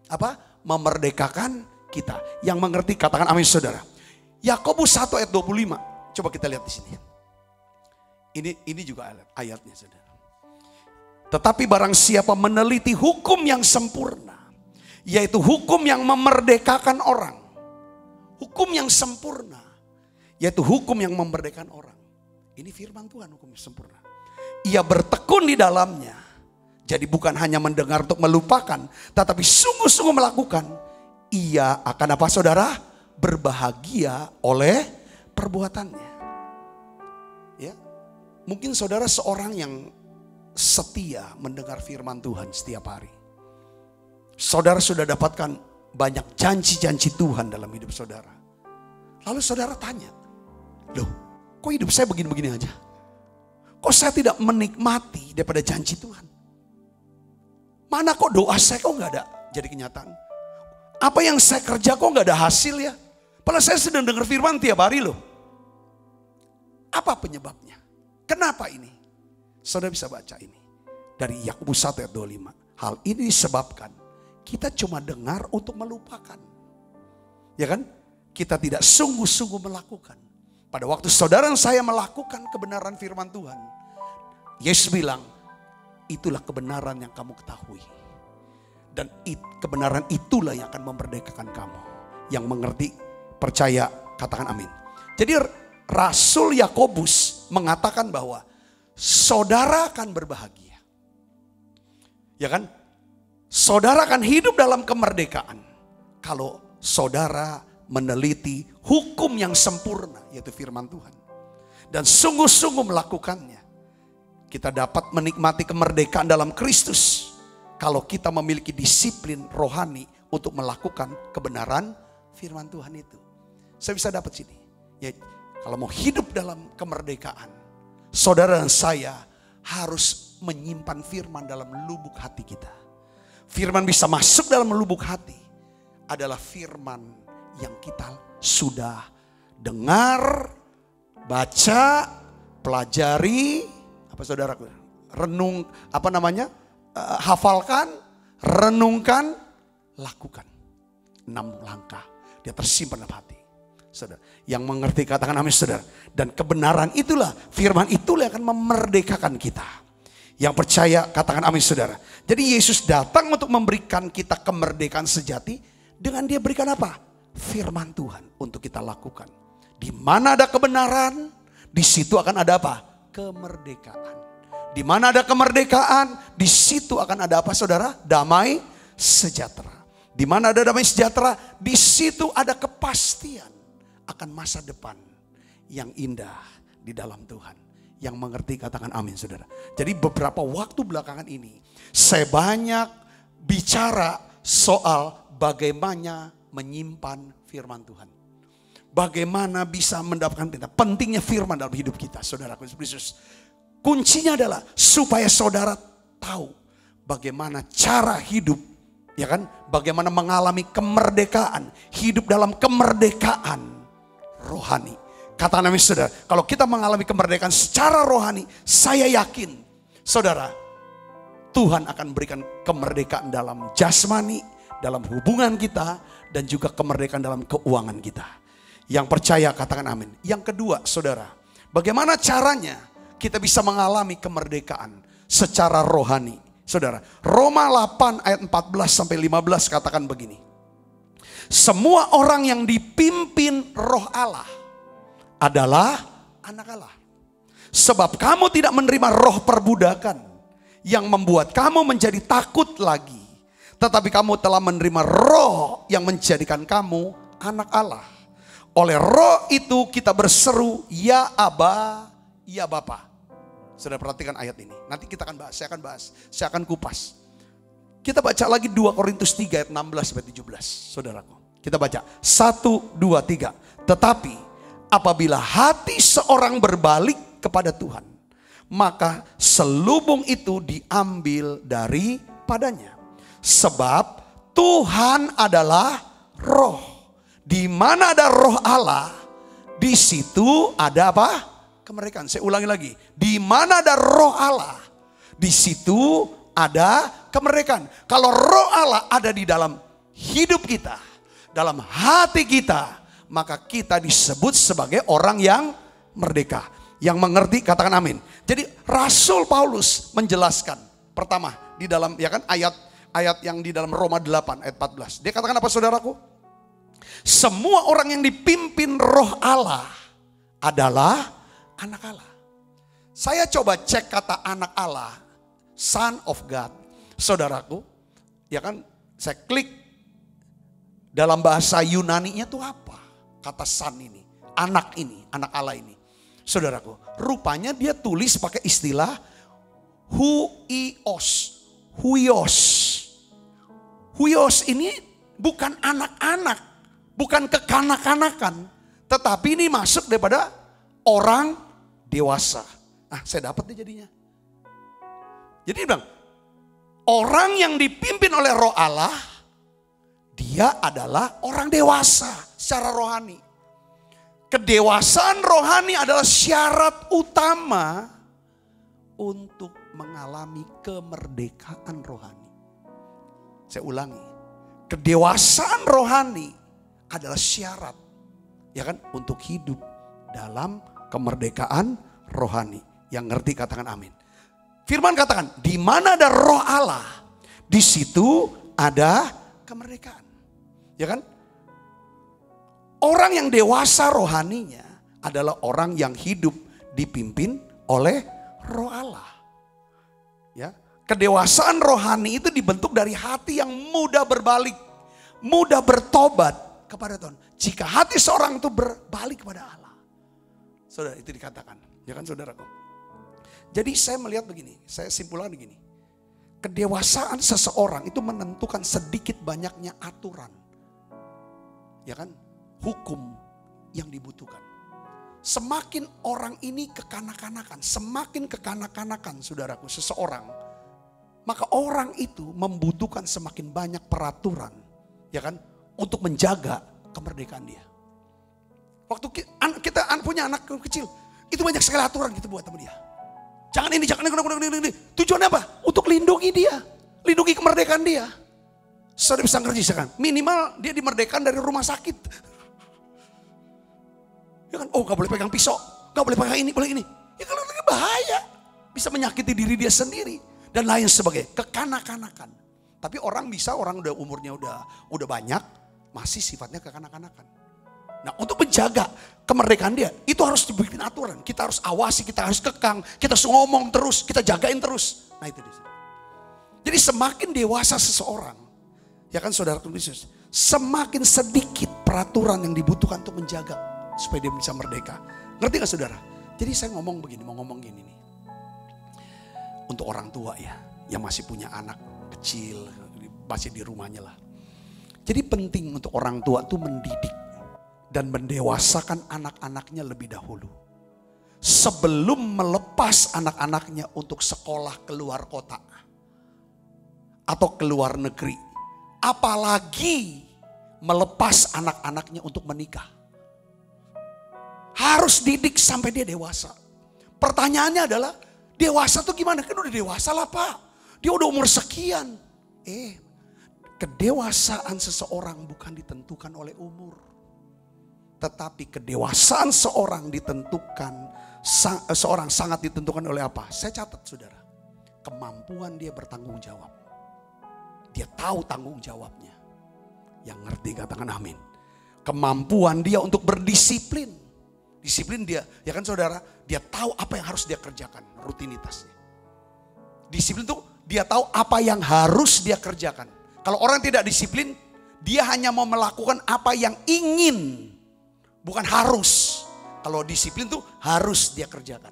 apa? Memerdekakan kita. Yang mengerti katakan amin saudara. Yakobus 1 ayat 25. Coba kita lihat di sini. Ini juga ayatnya, saudara. Tetapi barang siapa meneliti hukum yang sempurna, yaitu hukum yang memerdekakan orang. Hukum yang sempurna, yaitu hukum yang memerdekakan orang. Ini firman Tuhan, hukum yang sempurna. Ia bertekun di dalamnya. Jadi bukan hanya mendengar untuk melupakan, tetapi sungguh-sungguh melakukan. Ia akan apa, saudara? Berbahagia oleh perbuatannya. Ya, mungkin saudara seorang yang setia mendengar firman Tuhan setiap hari. Saudara sudah dapatkan banyak janji-janji Tuhan dalam hidup saudara. Lalu saudara tanya, loh kok hidup saya begini-begini aja? Kok saya tidak menikmati daripada janji Tuhan? Mana kok doa saya kok gak ada jadi kenyataan? Apa yang saya kerja kok gak ada hasil ya? Padahal saya sedang dengar firman tiap hari loh. Apa penyebabnya? Kenapa ini? Saudara bisa baca ini. Dari Yakobus 1 ayat 25. Hal ini disebabkan kita cuma dengar untuk melupakan. Ya kan? Kita tidak sungguh-sungguh melakukan. Pada waktu saudara dan saya melakukan kebenaran firman Tuhan. Yesus bilang, itulah kebenaran yang kamu ketahui. Dan kebenaran itulah yang akan memerdekakan kamu. Yang mengerti, percaya, katakan amin. Jadi Rasul Yakobus mengatakan bahwa saudara akan berbahagia. Ya kan? Saudara akan hidup dalam kemerdekaan. Kalau saudara meneliti hukum yang sempurna, yaitu firman Tuhan. Dan sungguh-sungguh melakukannya. Kita dapat menikmati kemerdekaan dalam Kristus. Kalau kita memiliki disiplin rohani untuk melakukan kebenaran firman Tuhan itu. Saya bisa dapat sini. Ya, kalau mau hidup dalam kemerdekaan, saudara dan saya harus menyimpan firman dalam lubuk hati kita. Firman bisa masuk dalam lubuk hati adalah firman yang kita sudah dengar, baca, pelajari, apa saudara, hafalkan, renungkan, lakukan. 6 langkah dia tersimpan dalam hati. Saudara, yang mengerti katakan amin, saudara. Dan kebenaran itulah, firman itulah yang akan memerdekakan kita. Yang percaya katakan amin, saudara. Jadi Yesus datang untuk memberikan kita kemerdekaan sejati dengan dia berikan apa? Firman Tuhan untuk kita lakukan. Di mana ada kebenaran, di situ akan ada apa? Kemerdekaan. Di mana ada kemerdekaan, di situ akan ada apa, saudara? Damai sejahtera. Di mana ada damai sejahtera, di situ ada kepastian akan masa depan yang indah di dalam Tuhan. Yang mengerti katakan amin, saudara. Jadi beberapa waktu belakangan ini saya banyak bicara soal bagaimana menyimpan firman Tuhan. Bagaimana bisa mendapatkan pentingnya firman dalam hidup kita, saudara Kristus. Kuncinya adalah supaya saudara tahu bagaimana cara hidup, ya kan? Bagaimana mengalami kemerdekaan, hidup dalam kemerdekaan rohani. Kata Nabi, saudara, kalau kita mengalami kemerdekaan secara rohani, saya yakin, saudara, Tuhan akan berikan kemerdekaan dalam jasmani, dalam hubungan kita, dan juga kemerdekaan dalam keuangan kita. Yang percaya katakan amin. Yang kedua, saudara, bagaimana caranya kita bisa mengalami kemerdekaan secara rohani? Saudara, Roma 8 ayat 14 sampai 15 katakan begini. Semua orang yang dipimpin Roh Allah adalah anak Allah. Sebab kamu tidak menerima roh perbudakan yang membuat kamu menjadi takut lagi. Tetapi kamu telah menerima roh yang menjadikan kamu anak Allah. Oleh roh itu kita berseru, ya Aba, ya Bapa. Saudara perhatikan ayat ini. Nanti kita akan bahas, saya akan kupas. Kita baca lagi 2 Korintus 3 ayat 16 sampai 17, saudaraku. Kita baca 1, 2, 3. Tetapi apabila hati seorang berbalik kepada Tuhan, maka selubung itu diambil daripadanya. Sebab Tuhan adalah roh. Di mana ada roh Allah, di situ ada apa? Kemerdekaan. Saya ulangi lagi. Di mana ada roh Allah, di situ ada kemerdekaan. Kalau roh Allah ada di dalam hidup kita, dalam hati kita, maka kita disebut sebagai orang yang merdeka. Yang mengerti katakan amin. Jadi Rasul Paulus menjelaskan pertama di dalam ya kan ayat yang di dalam Roma 8 ayat 14. Dia katakan apa saudaraku? Semua orang yang dipimpin Roh Allah adalah anak Allah. Saya coba cek kata anak Allah, Son of God. Saudaraku, ya kan saya klik dalam bahasa Yunani-nya itu apa? Kata son ini, anak Allah ini. Saudaraku, rupanya dia tulis pakai istilah huios. Huios ini bukan anak-anak, bukan kekanak-kanakan, tetapi ini masuk daripada orang dewasa. Nah, saya dapat nih jadinya. Jadi dia bilang, orang yang dipimpin oleh Roh Allah, dia adalah orang dewasa secara rohani. Kedewasaan rohani adalah syarat utama untuk mengalami kemerdekaan rohani. Saya ulangi, kedewasaan rohani adalah syarat, ya kan, untuk hidup dalam kemerdekaan rohani. Yang ngerti katakan amin. Firman katakan, di mana ada Roh Allah, di situ ada kemerdekaan. Ya kan? Orang yang dewasa rohaninya adalah orang yang hidup dipimpin oleh Roh Allah. Ya, kedewasaan rohani itu dibentuk dari hati yang mudah berbalik, mudah bertobat kepada Tuhan. Jika hati seorang itu berbalik kepada Allah. Saudara, itu dikatakan, ya kan saudaraku. Jadi saya melihat begini, saya simpulkan begini. Kedewasaan seseorang itu menentukan sedikit banyaknya aturan. Ya kan? Hukum yang dibutuhkan. Semakin orang ini kekanak-kanakan, semakin kekanak-kanakan saudaraku seseorang, maka orang itu membutuhkan semakin banyak peraturan, ya kan, untuk menjaga kemerdekaan dia. Waktu kita punya anak kecil, itu banyak sekali aturan kita buat sama dia. Jangan ini, jangan ini. Tujuannya apa? Untuk lindungi dia, lindungi kemerdekaan dia. Saudara bisa ngerti sekarang, minimal dia dimerdekakan dari rumah sakit. Ya kan, oh gak boleh pegang pisau, gak boleh pegang ini, boleh ini. Ya kalau ini bahaya, bisa menyakiti diri dia sendiri dan lain sebagainya. Kekanak-kanakan. Tapi orang udah umurnya udah banyak, masih sifatnya kekanak-kanakan. Nah, untuk menjaga kemerdekaan dia, itu harus dibikin aturan. Kita harus awasi, kita harus kekang, kita harus ngomong terus, kita jagain terus. Nah itu dia. Jadi semakin dewasa seseorang, ya kan saudara Yesus, semakin sedikit peraturan yang dibutuhkan untuk menjaga supaya dia bisa merdeka. Ngerti gak saudara? Jadi saya mau ngomong gini nih. Untuk orang tua ya, yang masih punya anak kecil, masih di rumahnya lah. Jadi penting untuk orang tua tuh mendidik dan mendewasakan anak-anaknya lebih dahulu. Sebelum melepas anak-anaknya untuk sekolah keluar kota. Atau keluar negeri. Apalagi melepas anak-anaknya untuk menikah. Harus didik sampai dia dewasa. Pertanyaannya adalah, dewasa tuh gimana? Kan udah dewasa lah Pak. Dia udah umur sekian. Kedewasaan seseorang bukan ditentukan oleh umur. Tetapi kedewasaan seorang sangat ditentukan oleh apa? Saya catat saudara. Kemampuan dia bertanggung jawab. Dia tahu tanggung jawabnya. Yang ngerti katakan amin. Kemampuan dia untuk berdisiplin. Disiplin dia, ya kan saudara, dia tahu apa yang harus dia kerjakan, rutinitasnya. Disiplin tuh dia tahu apa yang harus dia kerjakan. Kalau orang tidak disiplin, dia hanya mau melakukan apa yang ingin, bukan harus. Kalau disiplin tuh harus dia kerjakan.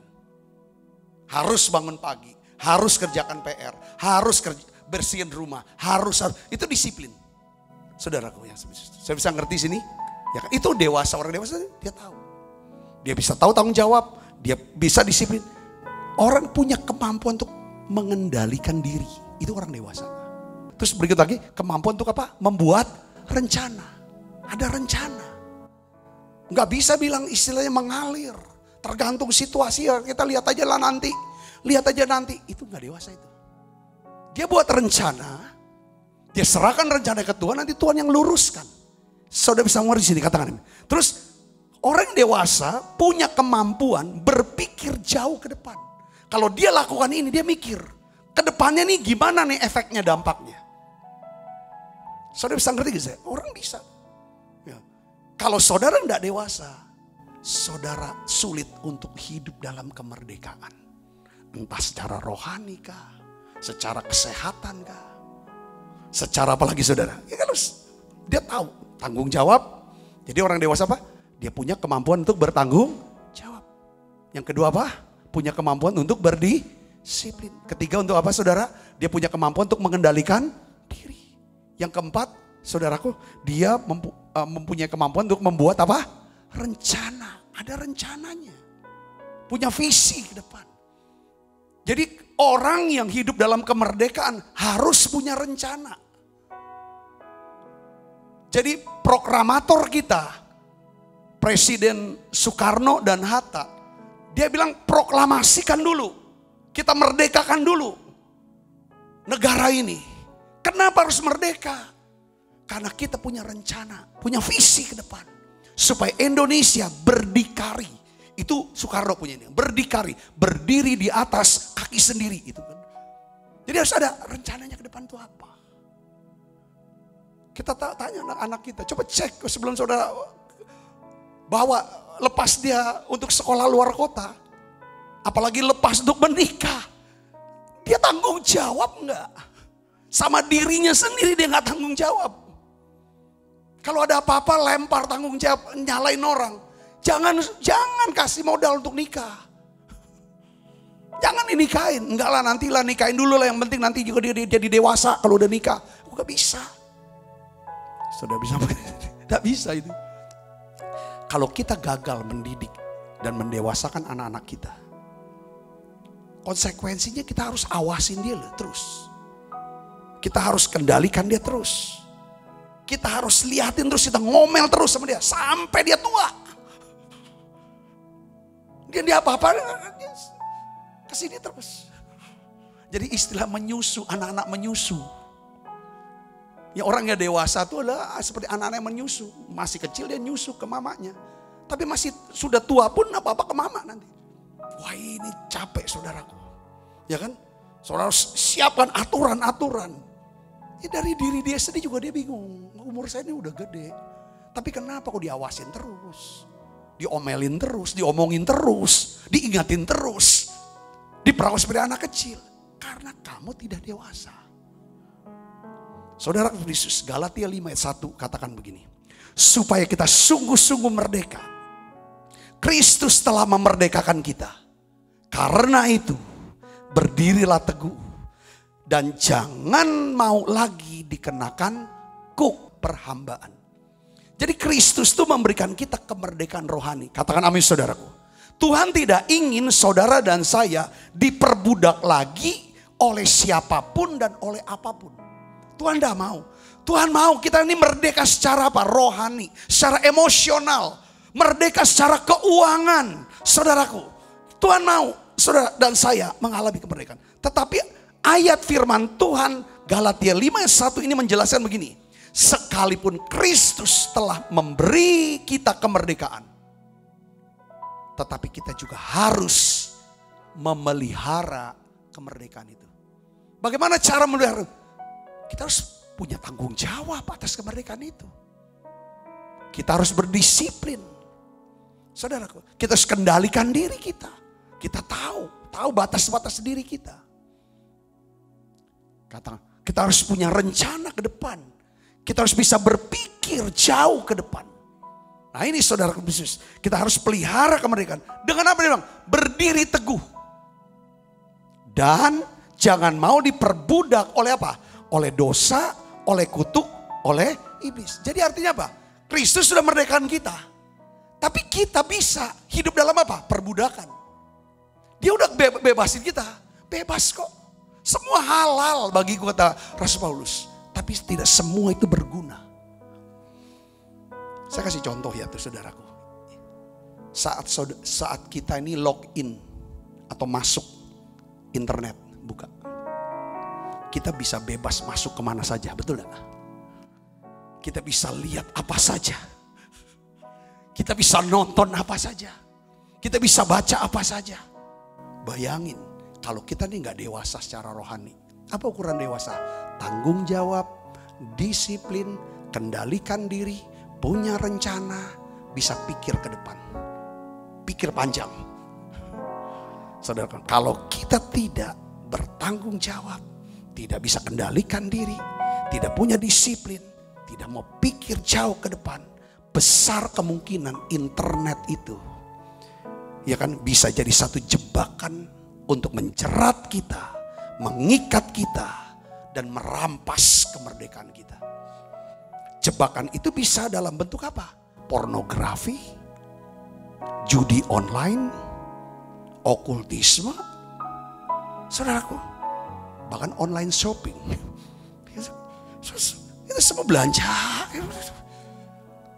Harus bangun pagi, harus kerjakan PR, harus bersihin rumah, harus itu disiplin. Saudaraku yang saya bisa ngerti sini, ya kan? Itu dewasa, orang dewasa dia tahu. Dia bisa tahu tanggung jawab, dia bisa disiplin. Orang punya kemampuan untuk mengendalikan diri, itu orang dewasa. Terus berikut lagi, kemampuan untuk apa? Membuat rencana. Ada rencana. Nggak bisa bilang istilahnya mengalir. Tergantung situasi, ya kita lihat aja lah nanti. Lihat aja nanti, itu nggak dewasa itu. Dia buat rencana, dia serahkan rencana ke Tuhan, nanti Tuhan yang luruskan. Saudara bisa mengerti sini, katakan ini. Terus orang dewasa punya kemampuan berpikir mikir jauh ke depan. Kalau dia lakukan ini, dia mikir ke depannya nih gimana nih efeknya, dampaknya. Saudara bisa ngerti gak sih? Orang bisa. Ya. Kalau saudara tidak dewasa, saudara sulit untuk hidup dalam kemerdekaan. Entah secara rohani kah, secara kesehatan kah, secara apa lagi saudara. Ya kan dia tahu tanggung jawab. Jadi orang dewasa apa? Dia punya kemampuan untuk bertanggung jawab. Yang kedua apa? Punya kemampuan untuk berdisiplin. Ketiga untuk apa saudara? Dia punya kemampuan untuk mengendalikan diri. Yang keempat saudaraku, dia mempunyai kemampuan untuk membuat apa? Rencana. Ada rencananya. Punya visi ke depan. Jadi orang yang hidup dalam kemerdekaan harus punya rencana. Jadi proklamator kita, Presiden Soekarno dan Hatta, dia bilang proklamasikan dulu. Kita merdekakan dulu negara ini. Kenapa harus merdeka? Karena kita punya rencana, punya visi ke depan. Supaya Indonesia berdikari. Itu Soekarno punya ini. Berdikari, berdiri di atas kaki sendiri. Gitu kan. Jadi harus ada rencananya ke depan itu apa. Kita tanya anak-anak kita. Coba cek sebelum saudara bawa, lepas dia untuk sekolah luar kota. Apalagi lepas untuk menikah. Dia tanggung jawab enggak? Sama dirinya sendiri dia enggak tanggung jawab. Kalau ada apa-apa lempar tanggung jawab, nyalain orang. Jangan kasih modal untuk nikah. Jangan dinikahin. Enggak lah, nantilah nikahin dulu lah. Yang penting nanti juga dia jadi dewasa kalau udah nikah. Enggak bisa. Sudah bisa? Enggak bisa itu. Kalau kita gagal mendidik dan mendewasakan anak-anak kita, konsekuensinya kita harus awasin dia terus. Kita harus kendalikan dia terus. Kita harus liatin terus, kita ngomel terus sama dia sampai dia tua. Dia apa-apa kesini terus. Jadi istilah menyusu, anak-anak menyusu. Ya orangnya dewasa itu adalah seperti anak-anak yang menyusu. Masih kecil dia nyusu ke mamanya. Tapi masih sudah tua pun apa-apa ke mama nanti. Wah ini capek saudaraku. Ya kan? Saudara harus siapkan aturan-aturan. Ya dari diri dia sendiri juga dia bingung. Umur saya ini udah gede. Tapi kenapa kok diawasin terus? Diomelin terus, diomongin terus, diingatin terus. Diperawat seperti anak kecil. Karena kamu tidak dewasa. Saudara Yesus, Galatia 5 ayat 1 katakan begini. Supaya kita sungguh-sungguh merdeka. Kristus telah memerdekakan kita. Karena itu berdirilah teguh. Dan jangan mau lagi dikenakan kuk perhambaan. Jadi Kristus itu memberikan kita kemerdekaan rohani. Katakan amin saudaraku. Tuhan tidak ingin saudara dan saya diperbudak lagi oleh siapapun dan oleh apapun. Tuhan tidak mau. Tuhan mau kita ini merdeka secara apa? Rohani, secara emosional. Merdeka secara keuangan. Saudaraku, Tuhan mau saudara dan saya mengalami kemerdekaan. Tetapi ayat firman Tuhan Galatia 5 ayat 1 ini menjelaskan begini. Sekalipun Kristus telah memberi kita kemerdekaan. Tetapi kita juga harus memelihara kemerdekaan itu. Bagaimana cara memelihara? Kita harus punya tanggung jawab atas kemerdekaan itu. Kita harus berdisiplin. Saudaraku, kita harus kendalikan diri kita. Kita tahu batas-batas diri kita. Kita harus punya rencana ke depan. Kita harus bisa berpikir jauh ke depan. Nah ini saudara Yesus, kita harus pelihara kemerdekaan. Dengan apa dia bilang? Berdiri teguh. Dan jangan mau diperbudak oleh apa? Oleh dosa, oleh kutuk, oleh iblis. Jadi artinya apa? Kristus sudah merdekakan kita. Tapi kita bisa hidup dalam apa? Perbudakan. Dia udah bebasin kita. Bebas kok. Semua halal bagi kata Rasul Paulus. Tapi tidak semua itu berguna. Saya kasih contoh ya tuh saudaraku. Saat kita ini login atau masuk internet, buka. Kita bisa bebas masuk kemana saja, betul gak? Kita bisa lihat apa saja. Kita bisa nonton apa saja. Kita bisa baca apa saja. Bayangin kalau kita nih nggak dewasa secara rohani. Apa ukuran dewasa? Tanggung jawab, disiplin, kendalikan diri, punya rencana, bisa pikir ke depan. Pikir panjang. Saudara, kalau kita tidak bertanggung jawab, tidak bisa kendalikan diri, tidak punya disiplin, tidak mau pikir jauh ke depan, besar kemungkinan internet itu ya kan bisa jadi satu jebakan untuk menjerat kita, mengikat kita, dan merampas kemerdekaan kita. Jebakan itu bisa dalam bentuk apa? Pornografi, judi online, okultisme, saudaraku, bahkan online shopping. Itu semua belanja.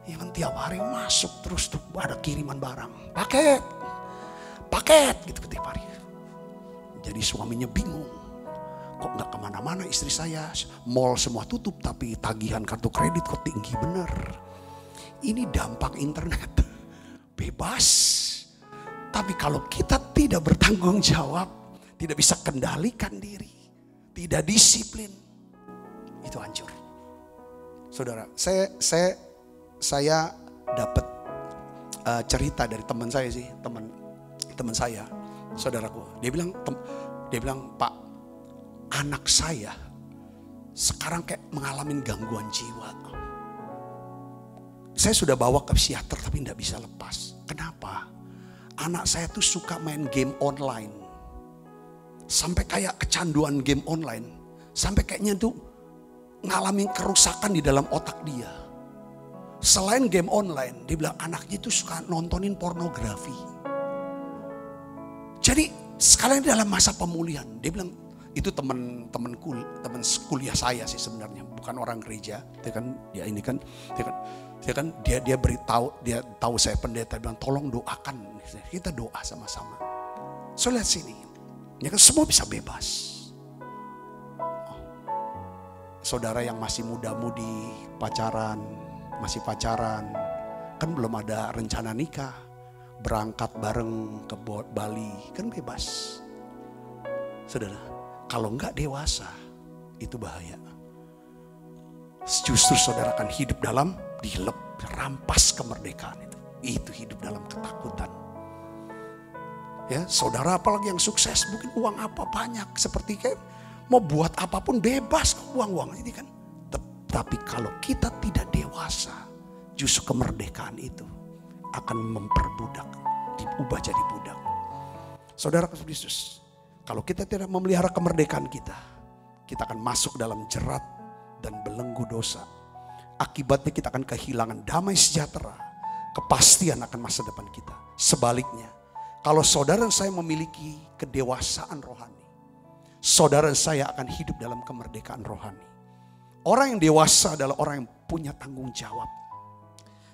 Ya kan tiap hari masuk terus tuh ada kiriman barang, paket gitu tiap hari. Jadi suaminya bingung, kok nggak kemana-mana istri saya, mall semua tutup tapi tagihan kartu kredit kok tinggi bener. Ini dampak internet, bebas. Tapi kalau kita tidak bertanggung jawab, tidak bisa kendalikan diri, tidak disiplin, itu hancur. Saudara, saya dapat cerita dari teman saya sih, teman saya, saudaraku. Dia bilang, Pak, anak saya sekarang kayak mengalami gangguan jiwa. Saya sudah bawa ke psikiater tapi tidak bisa lepas. Kenapa? Anak saya tuh suka main game online. Sampai kayak kecanduan game online. Sampai kayaknya tuh ngalamin kerusakan di dalam otak dia. Selain game online, dia bilang anaknya itu suka nontonin pornografi. Jadi sekalian dalam masa pemulihan, dia bilang itu teman kuliah saya sih sebenarnya, bukan orang gereja. Dia beritahu, dia tahu saya pendeta, dia bilang tolong doakan, kita doa sama-sama. So lihat sini, ya kan semua bisa bebas. Saudara yang masih muda-mudi, masih pacaran, kan belum ada rencana nikah, berangkat bareng ke Bali, kan bebas. Saudara, kalau nggak dewasa, itu bahaya. Justru saudara akan hidup dalam rampas kemerdekaan itu. Itu hidup dalam ketakutan. Ya, saudara apalagi yang sukses, mungkin uang apa banyak, seperti kayak mau buat apapun bebas uang ini kan. Tapi kalau kita tidak dewasa, justru kemerdekaan itu akan memperbudak, diubah jadi budak. Saudara Kristus, kalau kita tidak memelihara kemerdekaan kita akan masuk dalam jerat dan belenggu dosa. Akibatnya kita akan kehilangan damai sejahtera, kepastian akan masa depan kita. Sebaliknya, kalau saudara saya memiliki kedewasaan rohani, saudara saya akan hidup dalam kemerdekaan rohani. Orang yang dewasa adalah orang yang punya tanggung jawab.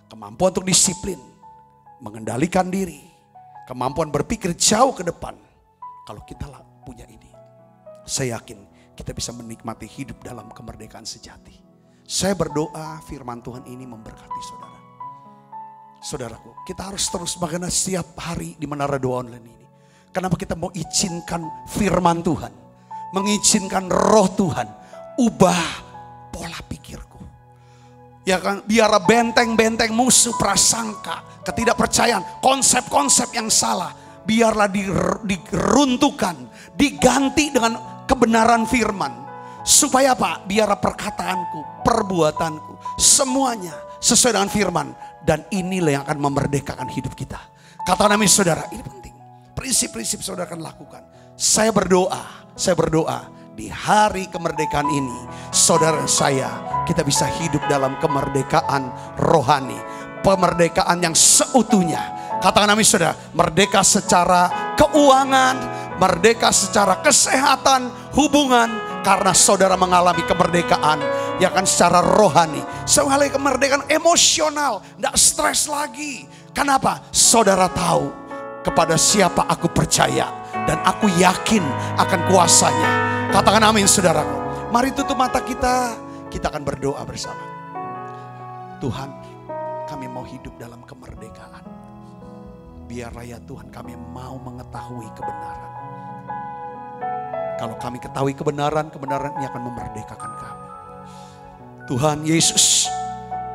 Kemampuan untuk disiplin, mengendalikan diri, kemampuan berpikir jauh ke depan. Kalau kita punya ini, saya yakin kita bisa menikmati hidup dalam kemerdekaan sejati. Saya berdoa firman Tuhan ini memberkati saudara. Saudaraku, kita harus terus bagaimana setiap hari di Menara Doa Online ini. Kenapa kita mau izinkan firman Tuhan, mengizinkan roh Tuhan, ubah pola pikirku. Ya kan, biar benteng-benteng musuh prasangka, ketidakpercayaan, konsep-konsep yang salah, biarlah diruntuhkan, diganti dengan kebenaran firman. Supaya apa? Biar perkataanku, perbuatanku, semuanya sesuai dengan firman. Dan inilah yang akan memerdekakan hidup kita. Katakan amin saudara, ini penting. Prinsip-prinsip saudara akan lakukan. Saya berdoa di hari kemerdekaan ini, saudara saya, kita bisa hidup dalam kemerdekaan rohani. Kemerdekaan yang seutuhnya. Katakan amin saudara, merdeka secara keuangan, merdeka secara kesehatan, hubungan. Karena saudara mengalami kemerdekaan, ya kan, secara rohani. Mengalami kemerdekaan emosional, tidak stres lagi. Kenapa? Saudara tahu kepada siapa aku percaya dan aku yakin akan kuasanya. Katakan amin saudaraku. Mari tutup mata kita akan berdoa bersama. Tuhan, kami mau hidup dalam kemerdekaan. Biarlah ya Tuhan, kami mau mengetahui kebenaran. Kalau kami ketahui kebenaran, kebenaran ini akan memerdekakan kami. Tuhan Yesus,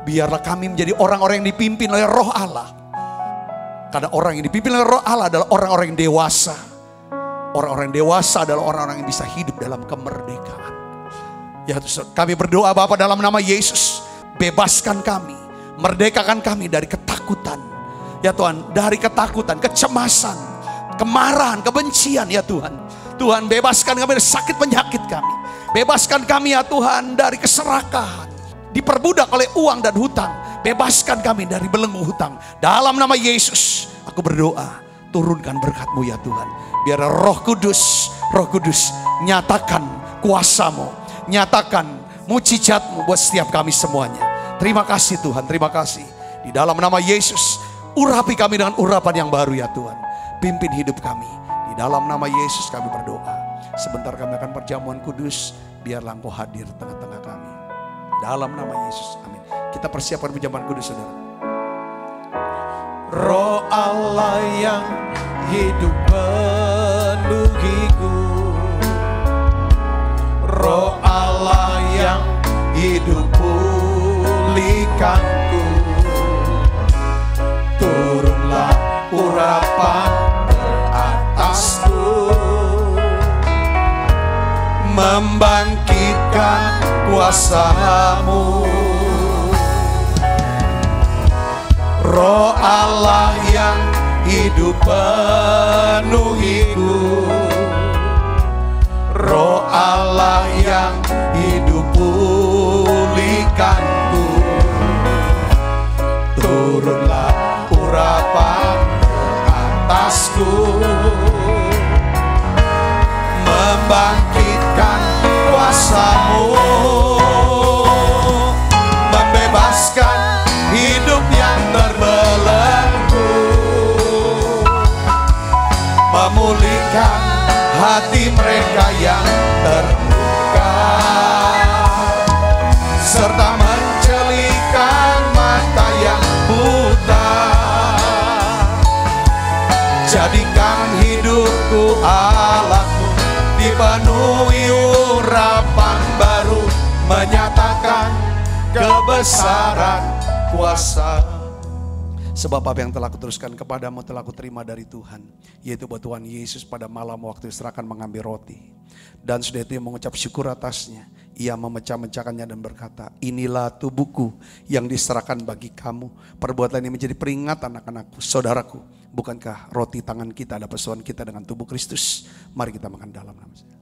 biarlah kami menjadi orang-orang yang dipimpin oleh Roh Allah. Karena orang yang dipimpin oleh Roh Allah adalah orang-orang yang dewasa. Orang-orang yang dewasa adalah orang-orang yang bisa hidup dalam kemerdekaan. Ya Tuhan, kami berdoa Bapa dalam nama Yesus, bebaskan kami, merdekakan kami dari ketakutan. Ya Tuhan, dari ketakutan, kecemasan, kemarahan, kebencian ya Tuhan. Tuhan, bebaskan kami dari sakit penyakit kami. Bebaskan kami ya Tuhan dari keserakahan, diperbudak oleh uang dan hutang. Bebaskan kami dari belenggu hutang. Dalam nama Yesus, aku berdoa, turunkan berkat-Mu ya Tuhan. Biar Roh Kudus nyatakan kuasa-Mu, nyatakan mujizat-Mu buat setiap kami semuanya. Terima kasih Tuhan, terima kasih. Di dalam nama Yesus, urapi kami dengan urapan yang baru ya Tuhan. Pimpin hidup kami. Di dalam nama Yesus kami berdoa. Sebentar kami akan perjamuan kudus, biarlah Engkau hadir tengah-tengah kami. Dalam nama Yesus, amin. Kita persiapkan perjamuan kudus saudara. Roh Allah yang hidup penuhiku, Roh Allah yang hidup pulihkanku. Turunlah urapan teratasku, membangkitkan kuasa-Mu. Roh Allah yang hidup penuhiku, Roh Allah yang hidup pulihkanku. Turunlah urapan atasku, membangkitkan kuasa-Mu, membebaskan hidup yang terbelenggu, memulihkan hati mereka yang terluka, serta mencelikan mata yang buta. Jadikan hidupku Allahku dipenuhi urapan baru, menyatakan kebesaran kuasa. Sebab apa yang telah kuteruskan kepadamu telah kuterima dari Tuhan, yaitu bahwa Tuhan Yesus pada malam waktu diserahkan mengambil roti, dan sudah itu mengucap syukur atasnya, ia memecah-mecahkannya dan berkata, inilah tubuhku yang diserahkan bagi kamu. Perbuatan ini menjadi peringatan anak-anakku, saudaraku. Bukankah roti tangan kita ada persoalan kita dengan tubuh Kristus? Mari kita makan dalam nama saya.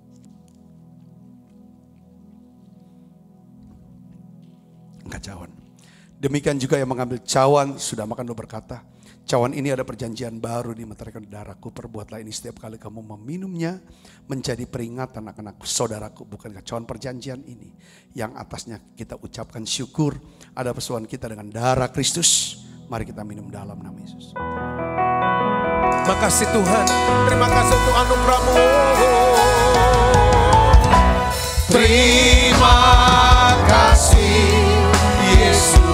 Angkat cawan. Demikian juga yang mengambil cawan sudah makan dan berkata, cawan ini ada perjanjian baru di meterai darahku. Perbuatlah ini setiap kali kamu meminumnya, menjadi peringatan anak-anakku, saudaraku. Bukankah cawan perjanjian ini yang atasnya kita ucapkan syukur, ada persoalan kita dengan darah Kristus. Mari kita minum dalam nama Yesus. Makasih Tuhan, terima kasih untuk anugerah-Mu. Terima kasih Yesus.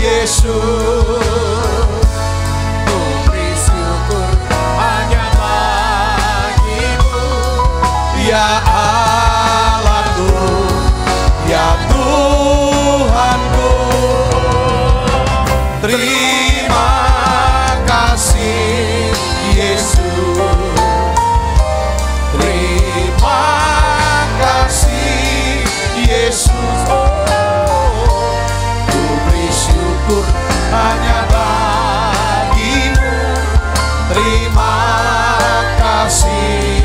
Yesus, ku beri syukur hanya bagi-Mu, ya Allahku, ya Tuhanku. Terima kasih Yesus, terima kasih Yesus. Hanya bagi-Mu, terima kasih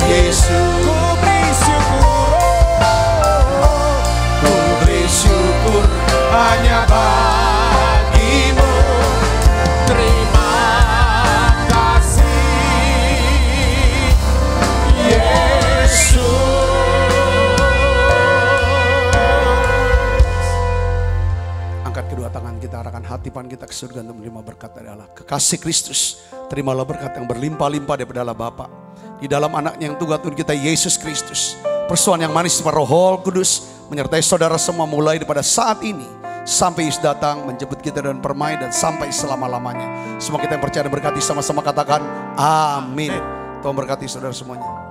Yesus. Ku beri syukur hanya bagi-Mu, terima kasih Yesus. Angkat kedua tangan kita, arahkan hati pan kita ke surga untuk menerima berkat dari Allah. Kekasih Kristus, terimalah berkat yang berlimpah-limpah daripada Allah Bapa. Di dalam anaknya yang tunggal Tuhan kita Yesus Kristus. Persoalan yang manis Roh Kudus menyertai saudara semua mulai daripada saat ini sampai Yesus datang menjemput kita dan permai dan sampai selama-lamanya. Semua kita yang percaya dan berkati sama-sama katakan amin. Tuhan berkati saudara semuanya.